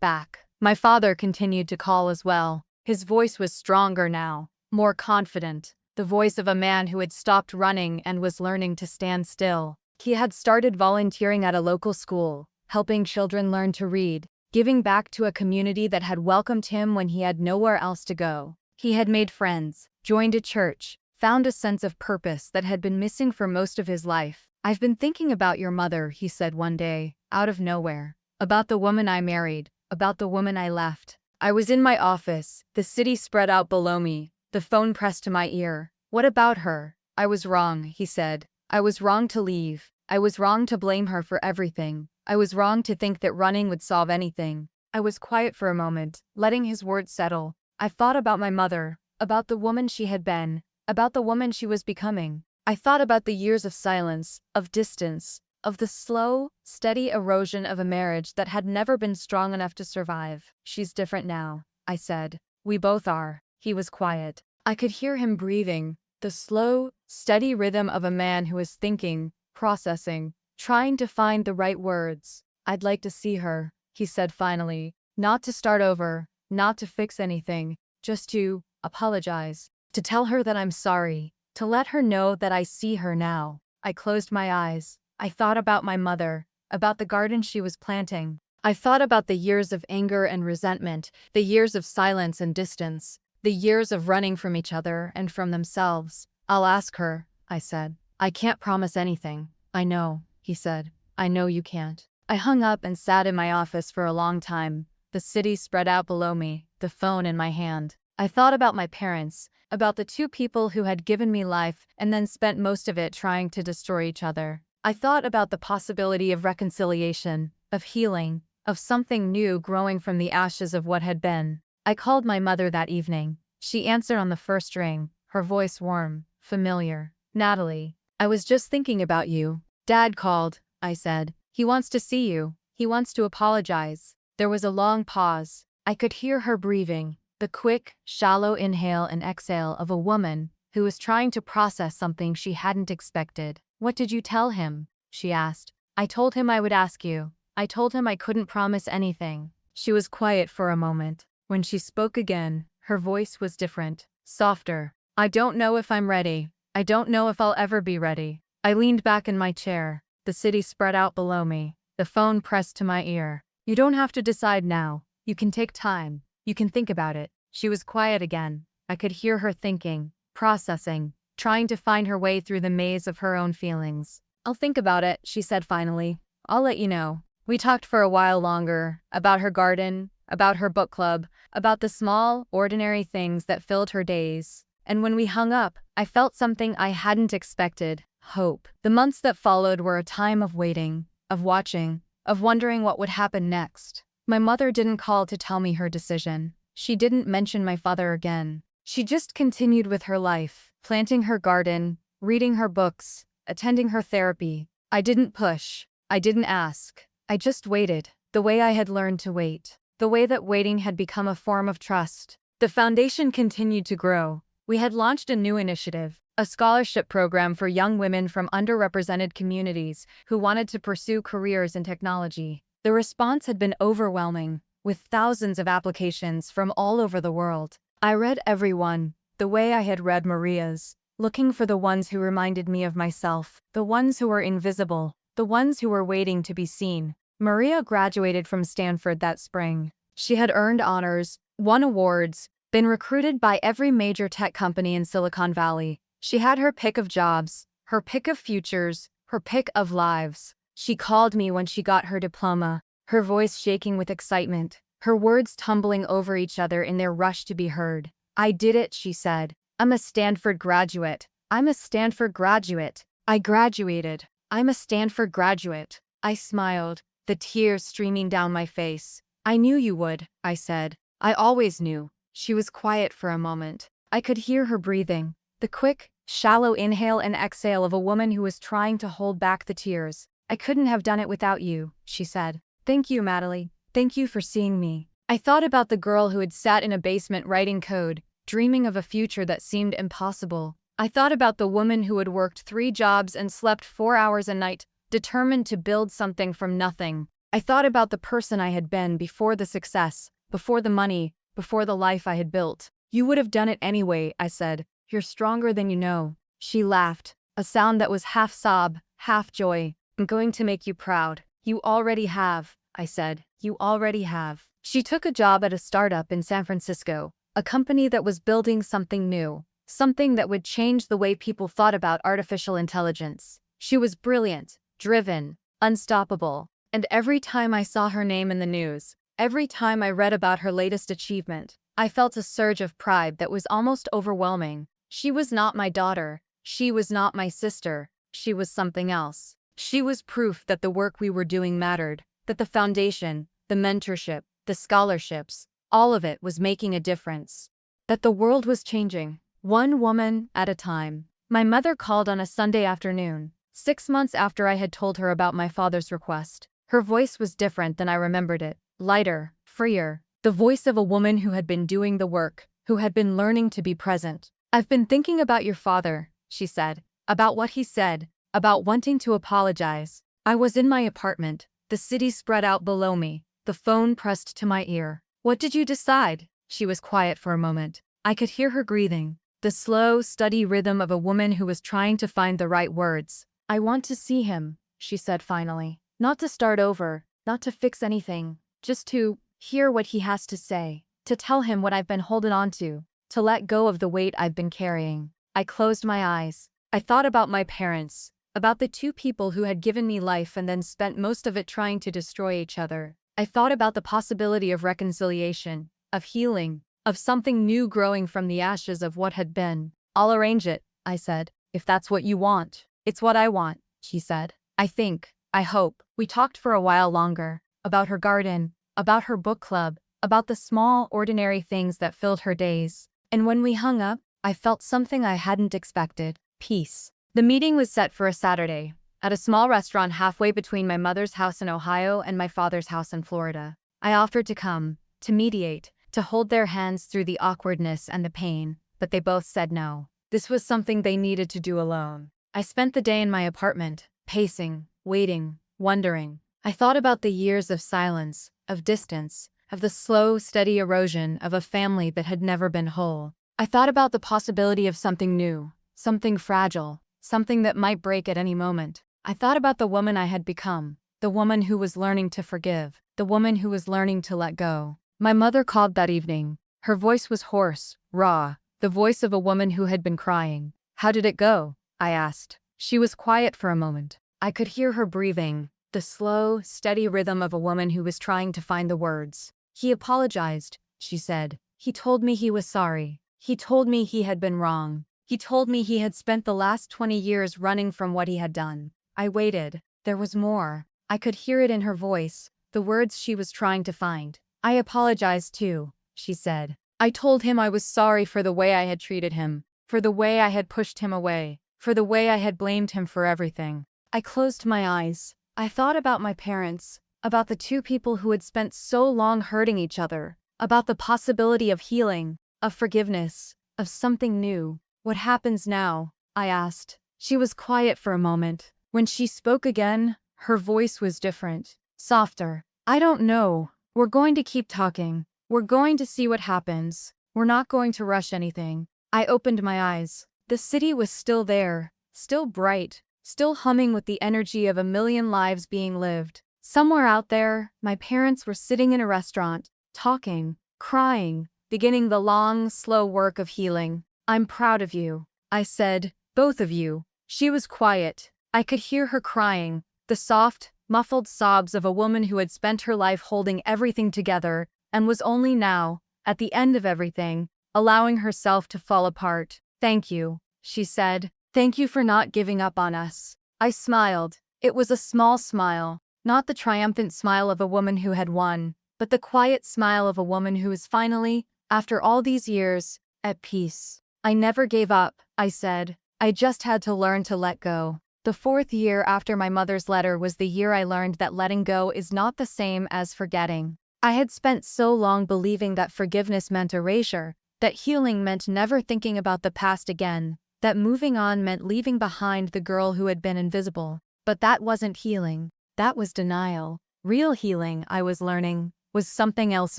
back. My father continued to call as well. His voice was stronger now, more confident, the voice of a man who had stopped running and was learning to stand still. He had started volunteering at a local school, helping children learn to read, giving back to a community that had welcomed him when he had nowhere else to go. He had made friends, joined a church, found a sense of purpose that had been missing for most of his life. "I've been thinking about your mother," he said one day, out of nowhere. "About the woman I married, about the woman I left." I was in my office, the city spread out below me, the phone pressed to my ear. "What about her?" "I was wrong," he said. "I was wrong to leave. I was wrong to blame her for everything. I was wrong to think that running would solve anything." I was quiet for a moment, letting his words settle. I thought about my mother, about the woman she had been, about the woman she was becoming. I thought about the years of silence, of distance, of the slow, steady erosion of a marriage that had never been strong enough to survive. "She's different now," I said. "We both are." He was quiet. I could hear him breathing, the slow, steady rhythm of a man who is thinking, processing, trying to find the right words. "I'd like to see her," he said finally. "Not to start over, not to fix anything, just to apologize, to tell her that I'm sorry, to let her know that I see her now." I closed my eyes. I thought about my mother, about the garden she was planting. I thought about the years of anger and resentment, the years of silence and distance, the years of running from each other and from themselves. "I'll ask her," I said. "I can't promise anything." "I know," he said. "I know you can't." I hung up and sat in my office for a long time, the city spread out below me, the phone in my hand. I thought about my parents, about the two people who had given me life and then spent most of it trying to destroy each other. I thought about the possibility of reconciliation, of healing, of something new growing from the ashes of what had been. I called my mother that evening. She answered on the first ring, her voice warm, familiar. "Natalie, I was just thinking about you." "Dad called," I said. "He wants to see you. He wants to apologize." There was a long pause. I could hear her breathing, the quick, shallow inhale and exhale of a woman who was trying to process something she hadn't expected. "What did you tell him?" she asked. "I told him I would ask you. I told him I couldn't promise anything." She was quiet for a moment. When she spoke again, her voice was different, softer. "I don't know if I'm ready. I don't know if I'll ever be ready." I leaned back in my chair. The city spread out below me, the phone pressed to my ear. "You don't have to decide now. You can take time. You can think about it." She was quiet again. I could hear her thinking, processing, trying to find her way through the maze of her own feelings. "I'll think about it," she said finally. "I'll let you know." We talked for a while longer, about her garden, about her book club, about the small, ordinary things that filled her days. And when we hung up, I felt something I hadn't expected: hope. The months that followed were a time of waiting, of watching, of wondering what would happen next. My mother didn't call to tell me her decision. She didn't mention my father again. She just continued with her life, planting her garden, reading her books, attending her therapy. I didn't push. I didn't ask. I just waited, the way I had learned to wait, the way that waiting had become a form of trust. The foundation continued to grow. We had launched a new initiative, a scholarship program for young women from underrepresented communities who wanted to pursue careers in technology. The response had been overwhelming, with thousands of applications from all over the world. I read every one, the way I had read Maria's, looking for the ones who reminded me of myself, the ones who were invisible, the ones who were waiting to be seen. Maria graduated from Stanford that spring. She had earned honors, won awards, been recruited by every major tech company in Silicon Valley. She had her pick of jobs, her pick of futures, her pick of lives. She called me when she got her diploma, her voice shaking with excitement, her words tumbling over each other in their rush to be heard. "I did it," she said. "I'm a Stanford graduate. I'm a Stanford graduate. I graduated. I'm a Stanford graduate." I smiled, the tears streaming down my face. "I knew you would," I said. "I always knew." She was quiet for a moment. I could hear her breathing, the quick, shallow inhale and exhale of a woman who was trying to hold back the tears. "I couldn't have done it without you," she said. "Thank you, Natalie. Thank you for seeing me." I thought about the girl who had sat in a basement writing code, dreaming of a future that seemed impossible. I thought about the woman who had worked 3 jobs and slept 4 hours a night, determined to build something from nothing. I thought about the person I had been before the success, before the money, before the life I had built. "You would have done it anyway," I said. "You're stronger than you know." She laughed, a sound that was half sob, half joy. "I'm going to make you proud." "You already have," I said. "You already have." She took a job at a startup in San Francisco, a company that was building something new, something that would change the way people thought about artificial intelligence. She was brilliant, driven, unstoppable. And every time I saw her name in the news, every time I read about her latest achievement, I felt a surge of pride that was almost overwhelming. She was not my daughter. She was not my sister. She was something else. She was proof that the work we were doing mattered, that the foundation, the mentorship, the scholarships, all of it was making a difference. That the world was changing, one woman at a time. My mother called on a Sunday afternoon, 6 months after I had told her about my father's request. Her voice was different than I remembered it, lighter, freer, the voice of a woman who had been doing the work, who had been learning to be present. "I've been thinking about your father," she said, "about what he said, about wanting to apologize." I was in my apartment, the city spread out below me, the phone pressed to my ear. "What did you decide?" She was quiet for a moment. I could hear her breathing, the slow, steady rhythm of a woman who was trying to find the right words. "I want to see him," she said finally. "Not to start over, not to fix anything, just to hear what he has to say, to tell him what I've been holding on to let go of the weight I've been carrying." I closed my eyes. I thought about my parents, about the 2 people who had given me life and then spent most of it trying to destroy each other. I thought about the possibility of reconciliation, of healing, of something new growing from the ashes of what had been. "I'll arrange it," I said, "if that's what you want." "It's what I want," she said. "I think, I hope." We talked for a while longer, about her garden, about her book club, about the small, ordinary things that filled her days. And when we hung up, I felt something I hadn't expected: peace. The meeting was set for a Saturday, at a small restaurant halfway between my mother's house in Ohio and my father's house in Florida. I offered to come, to mediate, to hold their hands through the awkwardness and the pain, but they both said no. This was something they needed to do alone. I spent the day in my apartment, pacing, waiting, wondering. I thought about the years of silence, of distance, of the slow, steady erosion of a family that had never been whole. I thought about the possibility of something new, something fragile, something that might break at any moment. I thought about the woman I had become, the woman who was learning to forgive, the woman who was learning to let go. My mother called that evening. Her voice was hoarse, raw, the voice of a woman who had been crying. "How did it go?" I asked. She was quiet for a moment. I could hear her breathing, the slow, steady rhythm of a woman who was trying to find the words. "He apologized," she said. "He told me he was sorry. He told me he had been wrong. He told me he had spent the last 20 years running from what he had done." I waited. There was more. I could hear it in her voice, the words she was trying to find. "I apologize too," she said. I told him I was sorry for the way I had treated him, for the way I had pushed him away, for the way I had blamed him for everything. I closed my eyes. I thought about my parents, about the two people who had spent so long hurting each other, about the possibility of healing, of forgiveness, of something new. What happens now? I asked. She was quiet for a moment. When she spoke again, her voice was different, softer. I don't know. We're going to keep talking. We're going to see what happens. We're not going to rush anything. I opened my eyes. The city was still there, still bright, still humming with the energy of a million lives being lived. Somewhere out there, my parents were sitting in a restaurant, talking, crying, beginning the long, slow work of healing. I'm proud of you, I said, both of you. She was quiet. I could hear her crying, the soft, muffled sobs of a woman who had spent her life holding everything together and was only now, at the end of everything, allowing herself to fall apart. Thank you, she said. Thank you for not giving up on us. I smiled. It was a small smile, not the triumphant smile of a woman who had won, but the quiet smile of a woman who is finally, after all these years, at peace. I never gave up, I said. I just had to learn to let go. The 4th year after my mother's letter was the year I learned that letting go is not the same as forgetting. I had spent so long believing that forgiveness meant erasure, that healing meant never thinking about the past again, that moving on meant leaving behind the girl who had been invisible. But that wasn't healing. That was denial. Real healing, I was learning, was something else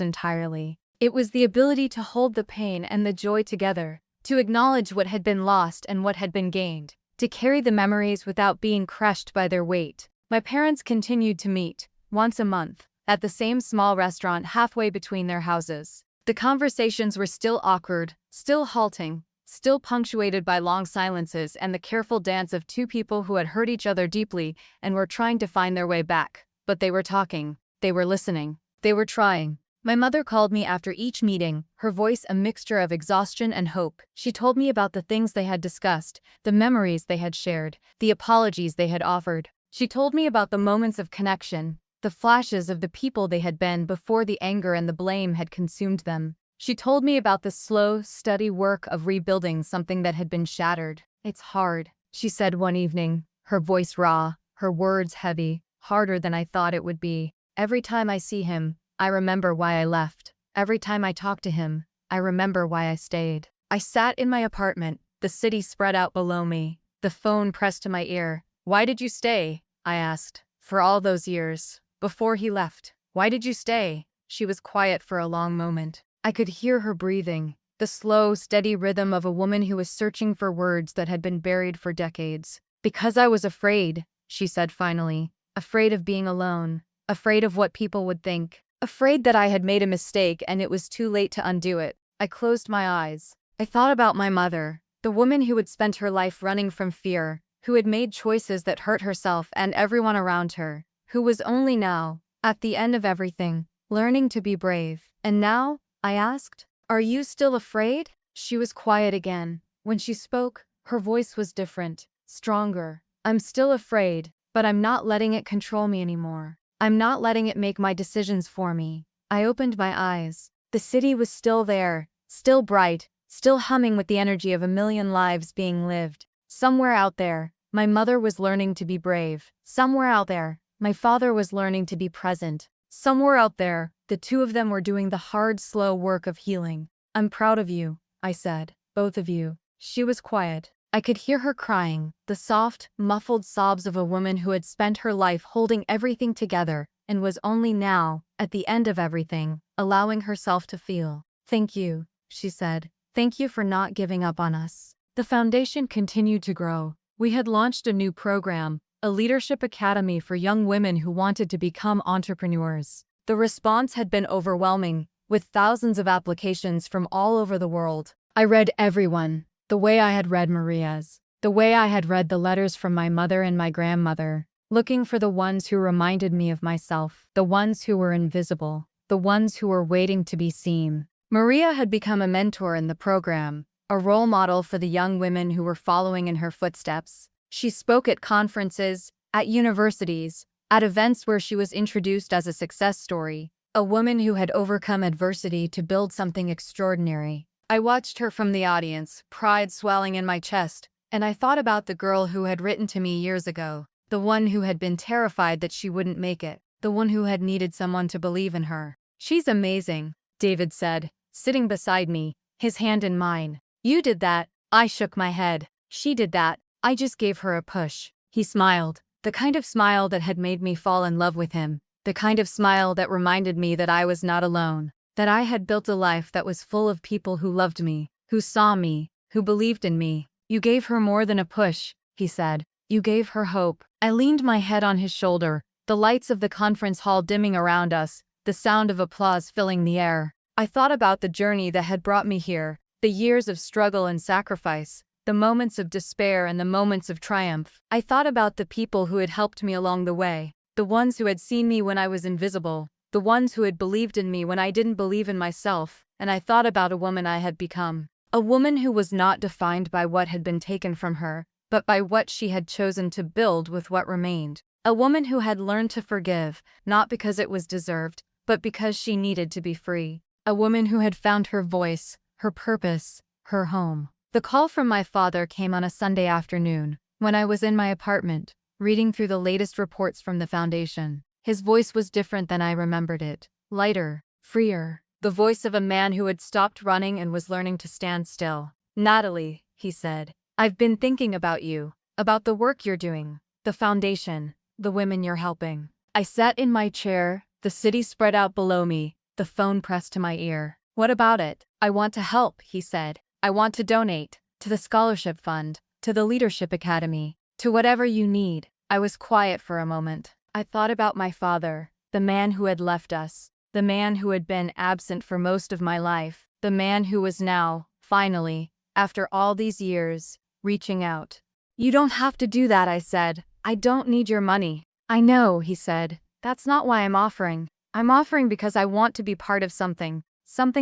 entirely. It was the ability to hold the pain and the joy together, to acknowledge what had been lost and what had been gained, to carry the memories without being crushed by their weight. My parents continued to meet, once a month, at the same small restaurant halfway between their houses. The conversations were still awkward, still halting, still punctuated by long silences and the careful dance of two people who had hurt each other deeply and were trying to find their way back. But they were talking, they were listening, they were trying. My mother called me after each meeting, her voice a mixture of exhaustion and hope. She told me about the things they had discussed, the memories they had shared, the apologies they had offered. She told me about the moments of connection, the flashes of the people they had been before the anger and the blame had consumed them. She told me about the slow, steady work of rebuilding something that had been shattered. It's hard, she said one evening, her voice raw, her words heavy, harder than I thought it would be. Every time I see him, I remember why I left. Every time I talk to him, I remember why I stayed. I sat in my apartment, the city spread out below me, the phone pressed to my ear. Why did you stay? I asked. For all those years. Before he left. Why did you stay? She was quiet for a long moment. I could hear her breathing, the slow, steady rhythm of a woman who was searching for words that had been buried for decades. Because I was afraid, she said finally. Afraid of being alone. Afraid of what people would think. Afraid that I had made a mistake and it was too late to undo it. I closed my eyes. I thought about my mother, the woman who had spent her life running from fear, who had made choices that hurt herself and everyone around her, who was only now, at the end of everything, learning to be brave. And now, I asked, are you still afraid? She was quiet again. When she spoke, her voice was different, stronger. I'm still afraid, but I'm not letting it control me anymore. I'm not letting it make my decisions for me. I opened my eyes. The city was still there, still bright, still humming with the energy of a million lives being lived. Somewhere out there, my mother was learning to be brave. Somewhere out there, my father was learning to be present. Somewhere out there, the two of them were doing the hard, slow work of healing. I'm proud of you, I said. Both of you. She was quiet. I could hear her crying, the soft, muffled sobs of a woman who had spent her life holding everything together and was only now, at the end of everything, allowing herself to feel. Thank you, she said. Thank you for not giving up on us. The foundation continued to grow. We had launched a new program, a leadership academy for young women who wanted to become entrepreneurs. The response had been overwhelming, with thousands of applications from all over the world. I read everyone. The way I had read Maria's. The way I had read the letters from my mother and my grandmother, looking for the ones who reminded me of myself, the ones who were invisible, the ones who were waiting to be seen. Maria had become a mentor in the program, a role model for the young women who were following in her footsteps. She spoke at conferences, at universities, at events where she was introduced as a success story, a woman who had overcome adversity to build something extraordinary. I watched her from the audience, pride swelling in my chest, and I thought about the girl who had written to me years ago, the one who had been terrified that she wouldn't make it, the one who had needed someone to believe in her. "She's amazing," David said, sitting beside me, his hand in mine. "You did that." I shook my head. "She did that. I just gave her a push." He smiled, the kind of smile that had made me fall in love with him, the kind of smile that reminded me that I was not alone, that I had built a life that was full of people who loved me, who saw me, who believed in me. "You gave her more than a push," he said. "You gave her hope." I leaned my head on his shoulder, the lights of the conference hall dimming around us, the sound of applause filling the air. I thought about the journey that had brought me here, the years of struggle and sacrifice, the moments of despair and the moments of triumph. I thought about the people who had helped me along the way, the ones who had seen me when I was invisible, the ones who had believed in me when I didn't believe in myself, and I thought about a woman I had become. A woman who was not defined by what had been taken from her, but by what she had chosen to build with what remained. A woman who had learned to forgive, not because it was deserved, but because she needed to be free. A woman who had found her voice, her purpose, her home. The call from my father came on a Sunday afternoon, when I was in my apartment, reading through the latest reports from the foundation. His voice was different than I remembered it, lighter, freer, the voice of a man who had stopped running and was learning to stand still. "Natalie," he said, "I've been thinking about you, about the work you're doing, the foundation, the women you're helping." I sat in my chair, the city spread out below me, the phone pressed to my ear. "What about it?" "I want to help," he said. "I want to donate, to the scholarship fund, to the leadership academy, to whatever you need." I was quiet for a moment. I thought about my father, the man who had left us, the man who had been absent for most of my life, the man who was now, finally, after all these years, reaching out. "You don't have to do that," I said. "I don't need your money." "I know," he said. "That's not why I'm offering. I'm offering because I want to be part of something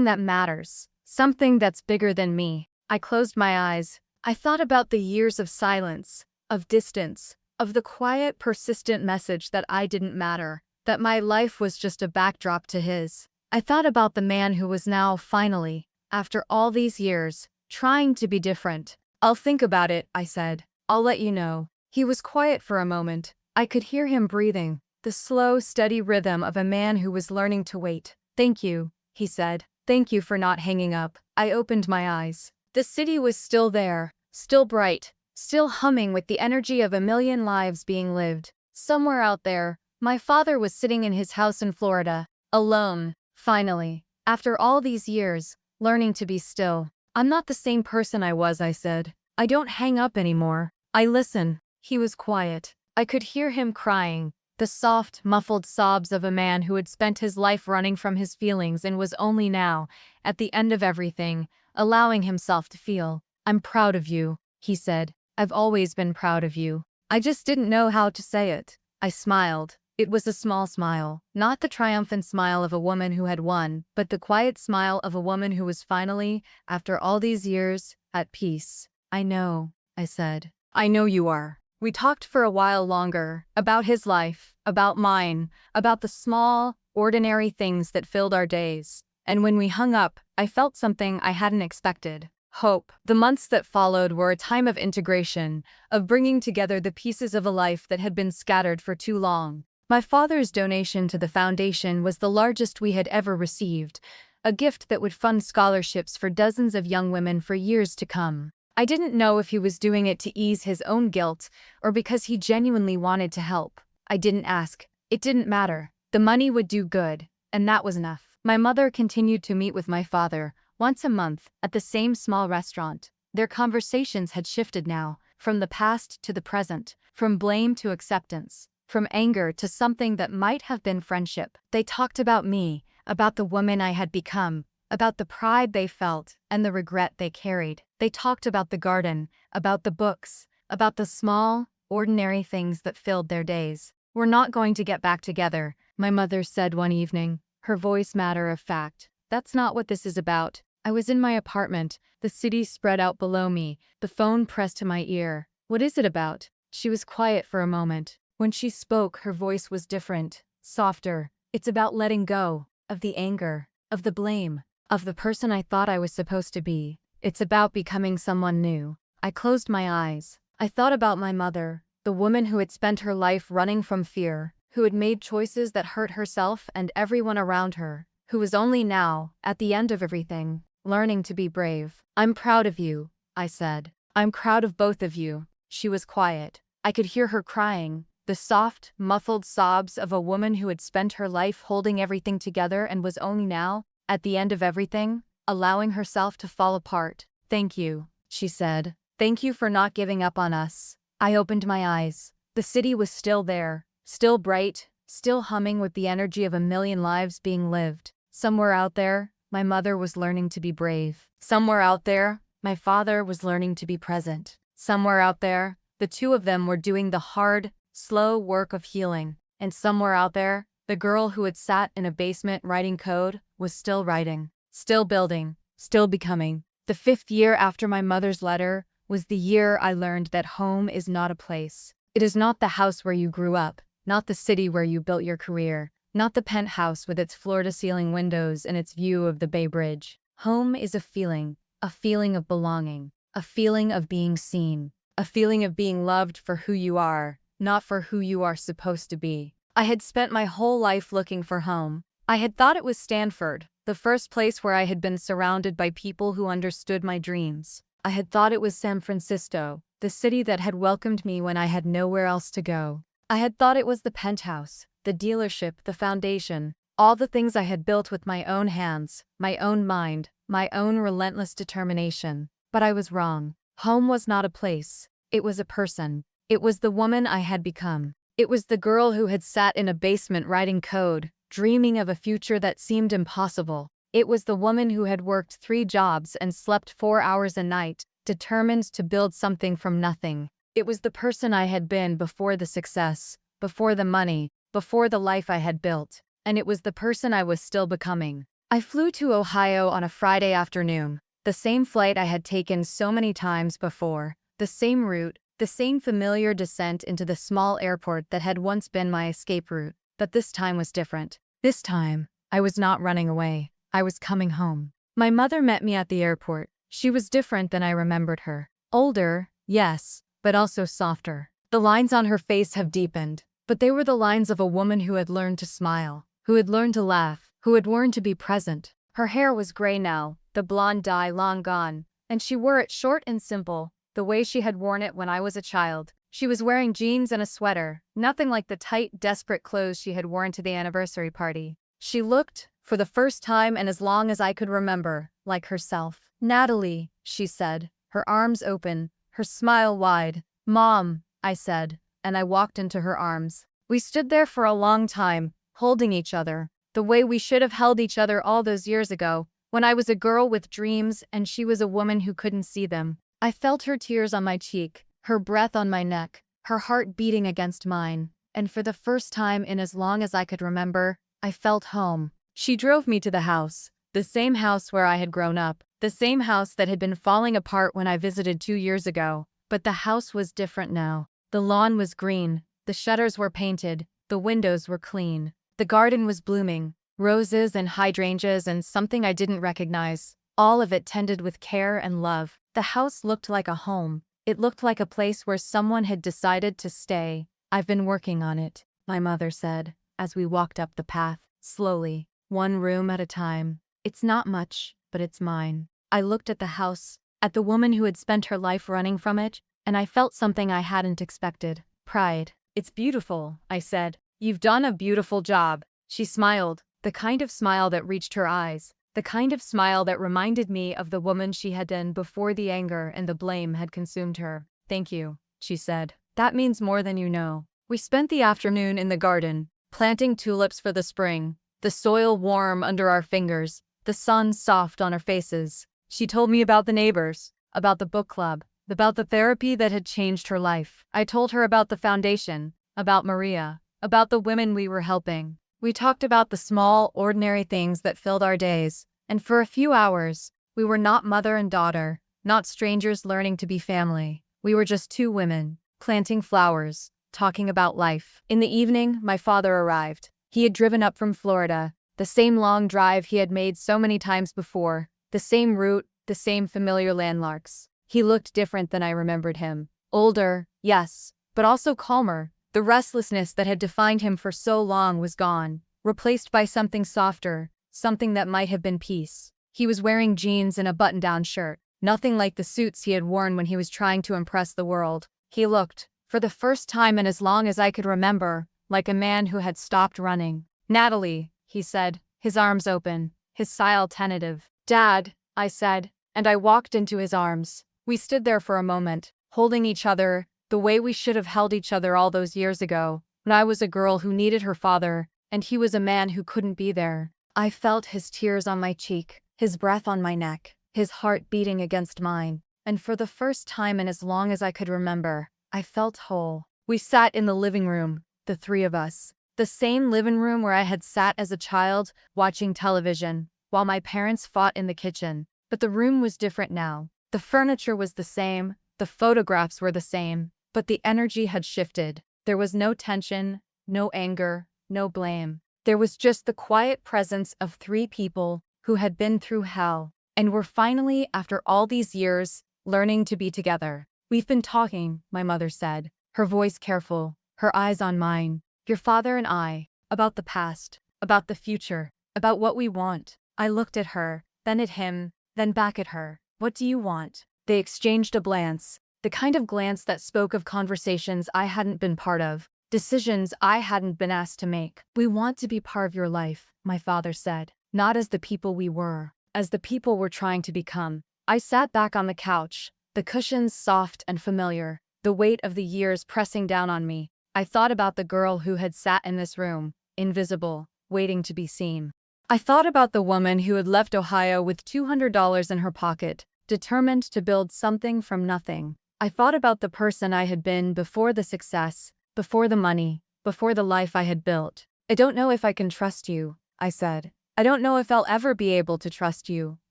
that matters, something that's bigger than me." I closed my eyes. I thought about the years of silence, of distance, of the quiet, persistent message that I didn't matter, that my life was just a backdrop to his. I thought about the man who was now, finally, after all these years, trying to be different. "I'll think about it," I said. "I'll let you know." He was quiet for a moment. I could hear him breathing, the slow, steady rhythm of a man who was learning to wait. "Thank you," he said. "Thank you for not hanging up." I opened my eyes. The city was still there, still bright, still humming with the energy of a million lives being lived. Somewhere out there, my father was sitting in his house in Florida, alone, finally, after all these years, learning to be still. "I'm not the same person I was," I said. "I don't hang up anymore. I listen." He was quiet. I could hear him crying, the soft, muffled sobs of a man who had spent his life running from his feelings and was only now, at the end of everything, allowing himself to feel. "I'm proud of you," he said. "I've always been proud of you. I just didn't know how to say it." I smiled. It was a small smile, not the triumphant smile of a woman who had won, but the quiet smile of a woman who was finally, after all these years, at peace. "I know," I said. "I know you are." We talked for a while longer, about his life, about mine, about the small, ordinary things that filled our days. And when we hung up, I felt something I hadn't expected. Hope. The months that followed were a time of integration, of bringing together the pieces of a life that had been scattered for too long. My father's donation to the foundation was the largest we had ever received, a gift that would fund scholarships for dozens of young women for years to come. I didn't know if he was doing it to ease his own guilt or because he genuinely wanted to help. I didn't ask. It didn't matter. The money would do good, and that was enough. My mother continued to meet with my father, once a month, at the same small restaurant. Their conversations had shifted now, from the past to the present, from blame to acceptance, from anger to something that might have been friendship. They talked about me, about the woman I had become, about the pride they felt and the regret they carried. They talked about the garden, about the books, about the small, ordinary things that filled their days. "We're not going to get back together," my mother said one evening, her voice matter of fact. "That's not what this is about." I was in my apartment, the city spread out below me, the phone pressed to my ear. "What is it about?" She was quiet for a moment. When she spoke, her voice was different, softer. "It's about letting go. of the anger, of the blame, of the person I thought I was supposed to be. It's about becoming someone new. I closed my eyes. I thought about my mother, the woman who had spent her life running from fear, who had made choices that hurt herself and everyone around her, who was only now, at the end of everything, learning to be brave. I'm proud of you, I said. I'm proud of both of you. She was quiet. I could hear her crying, the soft, muffled sobs of a woman who had spent her life holding everything together and was only now, at the end of everything, allowing herself to fall apart. Thank you, she said. Thank you for not giving up on us. I opened my eyes. The city was still there, still bright, still humming with the energy of a million lives being lived. Somewhere out there, my mother was learning to be brave. Somewhere out there, my father was learning to be present. Somewhere out there, the two of them were doing the hard, slow work of healing. And somewhere out there, the girl who had sat in a basement writing code was still writing, still building, still becoming. The 5th year after my mother's letter was the year I learned that home is not a place. It is not the house where you grew up, not the city where you built your career, not the penthouse with its floor-to-ceiling windows and its view of the Bay Bridge. Home is a feeling of belonging, a feeling of being seen, a feeling of being loved for who you are, not for who you are supposed to be. I had spent my whole life looking for home. I had thought it was Stanford, the first place where I had been surrounded by people who understood my dreams. I had thought it was San Francisco, the city that had welcomed me when I had nowhere else to go. I had thought it was the penthouse, the dealership, the foundation, all the things I had built with my own hands, my own mind, my own relentless determination. But I was wrong. Home was not a place. It was a person. It was the woman I had become. It was the girl who had sat in a basement writing code, dreaming of a future that seemed impossible. It was the woman who had worked 3 jobs and slept 4 hours a night, determined to build something from nothing. It was the person I had been before the success, before the money, before the life I had built. And it was the person I was still becoming. I flew to Ohio on a Friday afternoon, the same flight I had taken so many times before, the same route, the same familiar descent into the small airport that had once been my escape route. But this time was different. This time, I was not running away. I was coming home. My mother met me at the airport. She was different than I remembered her. Older, yes, but also softer. The lines on her face have deepened, but they were the lines of a woman who had learned to smile, who had learned to laugh, who had learned to be present. Her hair was gray now, the blonde dye long gone, and she wore it short and simple, the way she had worn it when I was a child. She was wearing jeans and a sweater, nothing like the tight, desperate clothes she had worn to the anniversary party. She looked, for the first time and as long as I could remember, like herself. "Natalie," she said, her arms open, her smile wide. "Mom," I said, and I walked into her arms. We stood there for a long time, holding each other, the way we should have held each other all those years ago, when I was a girl with dreams and she was a woman who couldn't see them. I felt her tears on my cheek, her breath on my neck, her heart beating against mine, and for the first time in as long as I could remember, I felt home. She drove me to the house, the same house where I had grown up, the same house that had been falling apart when I visited 2 years ago, but the house was different now. The lawn was green, the shutters were painted, the windows were clean. The garden was blooming, roses and hydrangeas and something I didn't recognize, all of it tended with care and love. The house looked like a home. It looked like a place where someone had decided to stay. "I've been working on it," my mother said, as we walked up the path, slowly, one room at a time. "It's not much, but it's mine." I looked at the house, at the woman who had spent her life running from it, and I felt something I hadn't expected. Pride. "It's beautiful," I said. "You've done a beautiful job." She smiled, the kind of smile that reached her eyes, the kind of smile that reminded me of the woman she had been before the anger and the blame had consumed her. "Thank you," she said. "That means more than you know." We spent the afternoon in the garden, planting tulips for the spring, the soil warm under our fingers, the sun soft on our faces. She told me about the neighbors, about the book club, about the therapy that had changed her life. I told her about the foundation, about Maria, about the women we were helping. We talked about the small, ordinary things that filled our days, and for a few hours, we were not mother and daughter, not strangers learning to be family. We were just 2 women, planting flowers, talking about life. In the evening, my father arrived. He had driven up from Florida, The same long drive he had made so many times before, the same route, the same familiar landmarks. He looked different than I remembered him. Older, yes, but also calmer. The restlessness that had defined him for so long was gone, replaced by something softer, something that might have been peace. He was wearing jeans and a button-down shirt, nothing like the suits he had worn when he was trying to impress the world. He looked, for the first time in as long as I could remember, like a man who had stopped running. "Natalie," he said, his arms open, his smile tentative. "Dad," I said, and I walked into his arms. We stood there for a moment, holding each other, the way we should have held each other all those years ago, when I was a girl who needed her father, and he was a man who couldn't be there. I felt his tears on my cheek, his breath on my neck, his heart beating against mine, and for the first time in as long as I could remember, I felt whole. We sat in the living room, the three of us. The same living room where I had sat as a child, watching television, while my parents fought in the kitchen. But the room was different now. The furniture was the same, the photographs were the same, but the energy had shifted. There was no tension, no anger, no blame. There was just the quiet presence of three people who had been through hell, and were finally, after all these years, learning to be together. "We've been talking," my mother said, her voice careful, her eyes on mine. "Your father and I, about the past, about the future, about what we want." I looked at her, then at him, then back at her. "What do you want?" They exchanged a glance, the kind of glance that spoke of conversations I hadn't been part of, decisions I hadn't been asked to make. "We want to be part of your life," my father said, "not as the people we were, as the people we're trying to become." I sat back on the couch, the cushions soft and familiar, the weight of the years pressing down on me. I thought about the girl who had sat in this room, invisible, waiting to be seen. I thought about the woman who had left Ohio with $200 in her pocket, determined to build something from nothing. I thought about the person I had been before the success, before the money, before the life I had built. "I don't know if I can trust you," I said. "I don't know if I'll ever be able to trust you.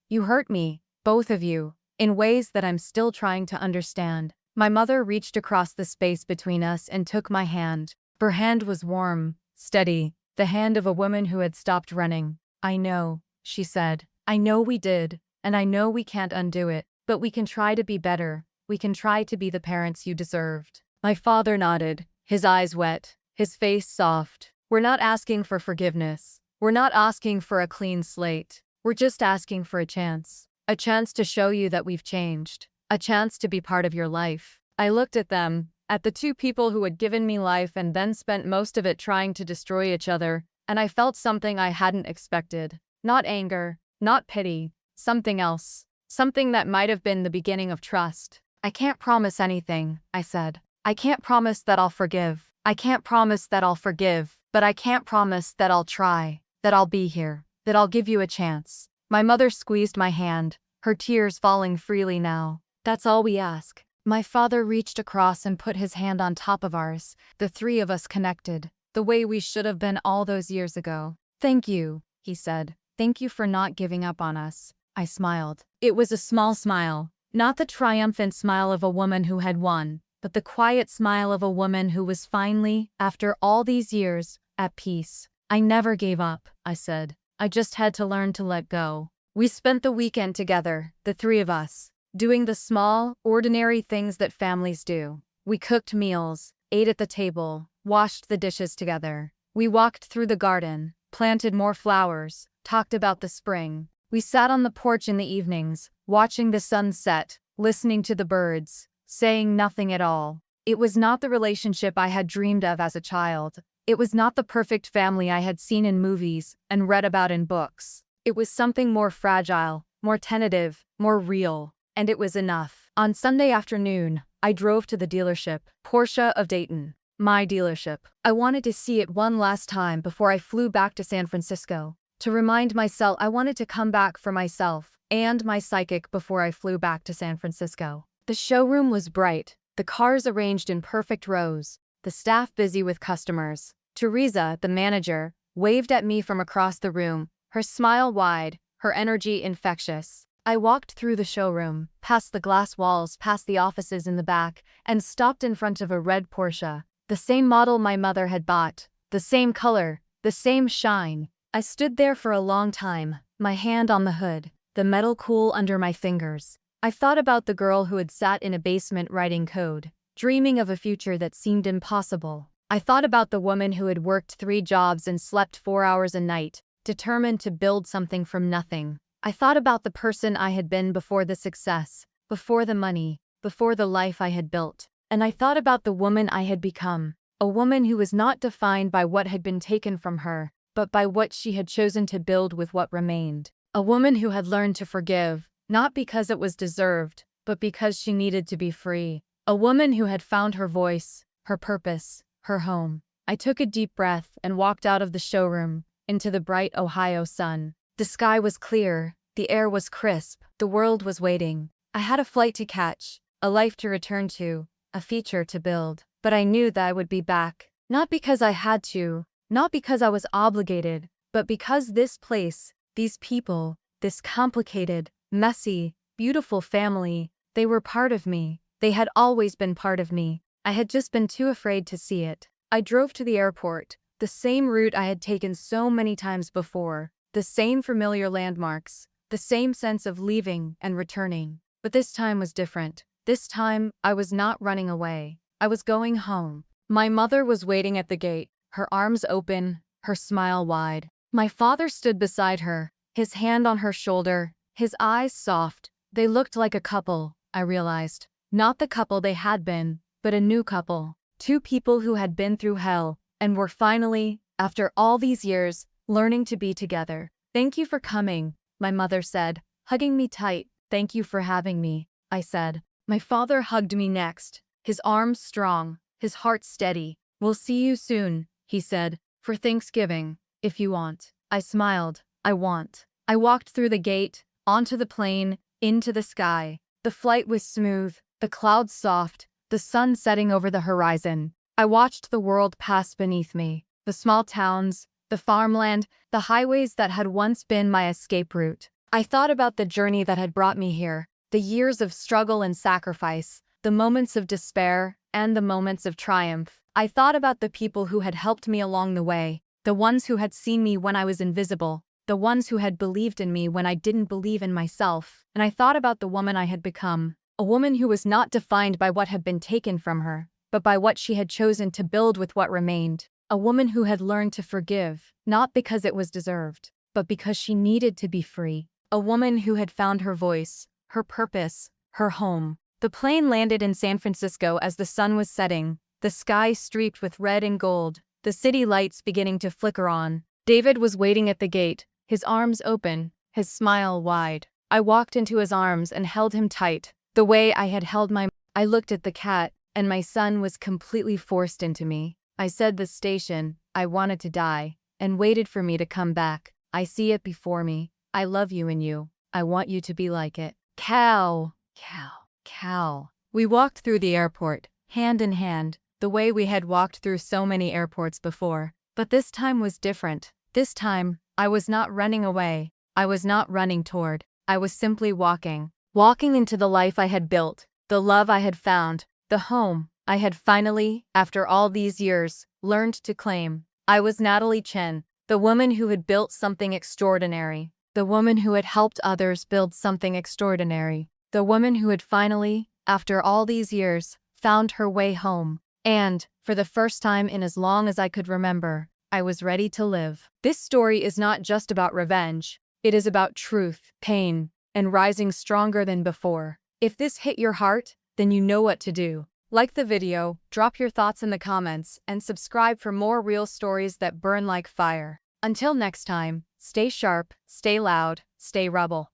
You hurt me, both of you, in ways that I'm still trying to understand." My mother reached across the space between us and took my hand. Her hand was warm, steady, the hand of a woman who had stopped running. "I know," she said. "I know we did, and I know we can't undo it, but we can try to be better. We can try to be the parents you deserved." My father nodded, his eyes wet, his face soft. "We're not asking for forgiveness. We're not asking for a clean slate. We're just asking for a chance to show you that we've changed. A chance to be part of your life." I looked at them, at the two people who had given me life and then spent most of it trying to destroy each other, and I felt something I hadn't expected. Not anger, not pity, something else. Something that might have been the beginning of trust. "I can't promise anything," I said. "I can't promise that I'll forgive. I can't promise that I'll forgive, but I can't promise that I'll try, that I'll be here, that I'll give you a chance." My mother squeezed my hand, her tears falling freely now. "That's all we ask." My father reached across and put his hand on top of ours, the three of us connected, the way we should have been all those years ago. "Thank you," he said. "Thank you for not giving up on us." I smiled. It was a small smile, not the triumphant smile of a woman who had won, but the quiet smile of a woman who was finally, after all these years, at peace. "I never gave up," I said. "I just had to learn to let go." We spent the weekend together, the three of us, doing the small, ordinary things that families do. We cooked meals, ate at the table, washed the dishes together. We walked through the garden, planted more flowers, talked about the spring. We sat on the porch in the evenings, watching the sun set, listening to the birds, saying nothing at all. It was not the relationship I had dreamed of as a child. It was not the perfect family I had seen in movies and read about in books. It was something more fragile, more tentative, more real. And it was enough. On Sunday afternoon, I drove to the dealership, Porsche of Dayton, my dealership. I wanted to see it one last time before I flew back to San Francisco. To remind myself I wanted to come back for myself and my psychic before I flew back to San Francisco. The showroom was bright, the cars arranged in perfect rows, the staff busy with customers. Teresa, the manager, waved at me from across the room, her smile wide, her energy infectious. I walked through the showroom, past the glass walls, past the offices in the back, and stopped in front of a red Porsche, the same model my mother had bought, the same color, the same shine. I stood there for a long time, my hand on the hood, the metal cool under my fingers. I thought about the girl who had sat in a basement writing code, dreaming of a future that seemed impossible. I thought about the woman who had worked 3 jobs and slept 4 hours a night, determined to build something from nothing. I thought about the person I had been before the success, before the money, before the life I had built. And I thought about the woman I had become, a woman who was not defined by what had been taken from her, but by what she had chosen to build with what remained. A woman who had learned to forgive, not because it was deserved, but because she needed to be free. A woman who had found her voice, her purpose, her home. I took a deep breath and walked out of the showroom, into the bright Ohio sun. The sky was clear, the air was crisp, the world was waiting. I had a flight to catch, a life to return to, a future to build. But I knew that I would be back. Not because I had to, not because I was obligated, but because this place, these people, this complicated, messy, beautiful family, they were part of me. They had always been part of me. I had just been too afraid to see it. I drove to the airport, the same route I had taken so many times before, the same familiar landmarks, the same sense of leaving and returning. But this time was different. This time, I was not running away. I was going home. My mother was waiting at the gate, her arms open, her smile wide. My father stood beside her, his hand on her shoulder, his eyes soft. They looked like a couple, I realized. Not the couple they had been, but a new couple. 2 people who had been through hell, and were finally, after all these years, learning to be together. "Thank you for coming," my mother said, hugging me tight. "Thank you for having me," I said. My father hugged me next, his arms strong, his heart steady. "We'll see you soon," he said, "for Thanksgiving, if you want." I smiled. I want. I walked through the gate, onto the plane, into the sky. The flight was smooth, the clouds soft, the sun setting over the horizon. I watched the world pass beneath me, the small towns, the farmland, the highways that had once been my escape route. I thought about the journey that had brought me here, the years of struggle and sacrifice, the moments of despair, and the moments of triumph. I thought about the people who had helped me along the way, the ones who had seen me when I was invisible, the ones who had believed in me when I didn't believe in myself. And I thought about the woman I had become, a woman who was not defined by what had been taken from her, but by what she had chosen to build with what remained. A woman who had learned to forgive, not because it was deserved, but because she needed to be free. A woman who had found her voice, her purpose, her home. The plane landed in San Francisco as the sun was setting, the sky streaked with red and gold, the city lights beginning to flicker on. David was waiting at the gate, his arms open, his smile wide. I walked into his arms and held him tight, the way I had held my... I looked at the cat, and my son was completely forced into me. I said the station, I wanted to die, and waited for me to come back. I see it before me. I love you and you. I want you to be like it. Cow, cow, cow. We walked through the airport, hand in hand, the way we had walked through so many airports before. But this time was different. This time, I was not running away. I was not running toward. I was simply walking. Walking into the life I had built, the love I had found, the home I had finally, after all these years, learned to claim. I was Natalie Chen, the woman who had built something extraordinary. The woman who had helped others build something extraordinary. The woman who had finally, after all these years, found her way home. And, for the first time in as long as I could remember, I was ready to live. This story is not just about revenge. It is about truth, pain, and rising stronger than before. If this hit your heart, then you know what to do. Like the video, drop your thoughts in the comments, and subscribe for more real stories that burn like fire. Until next time, stay sharp, stay loud, stay rebel.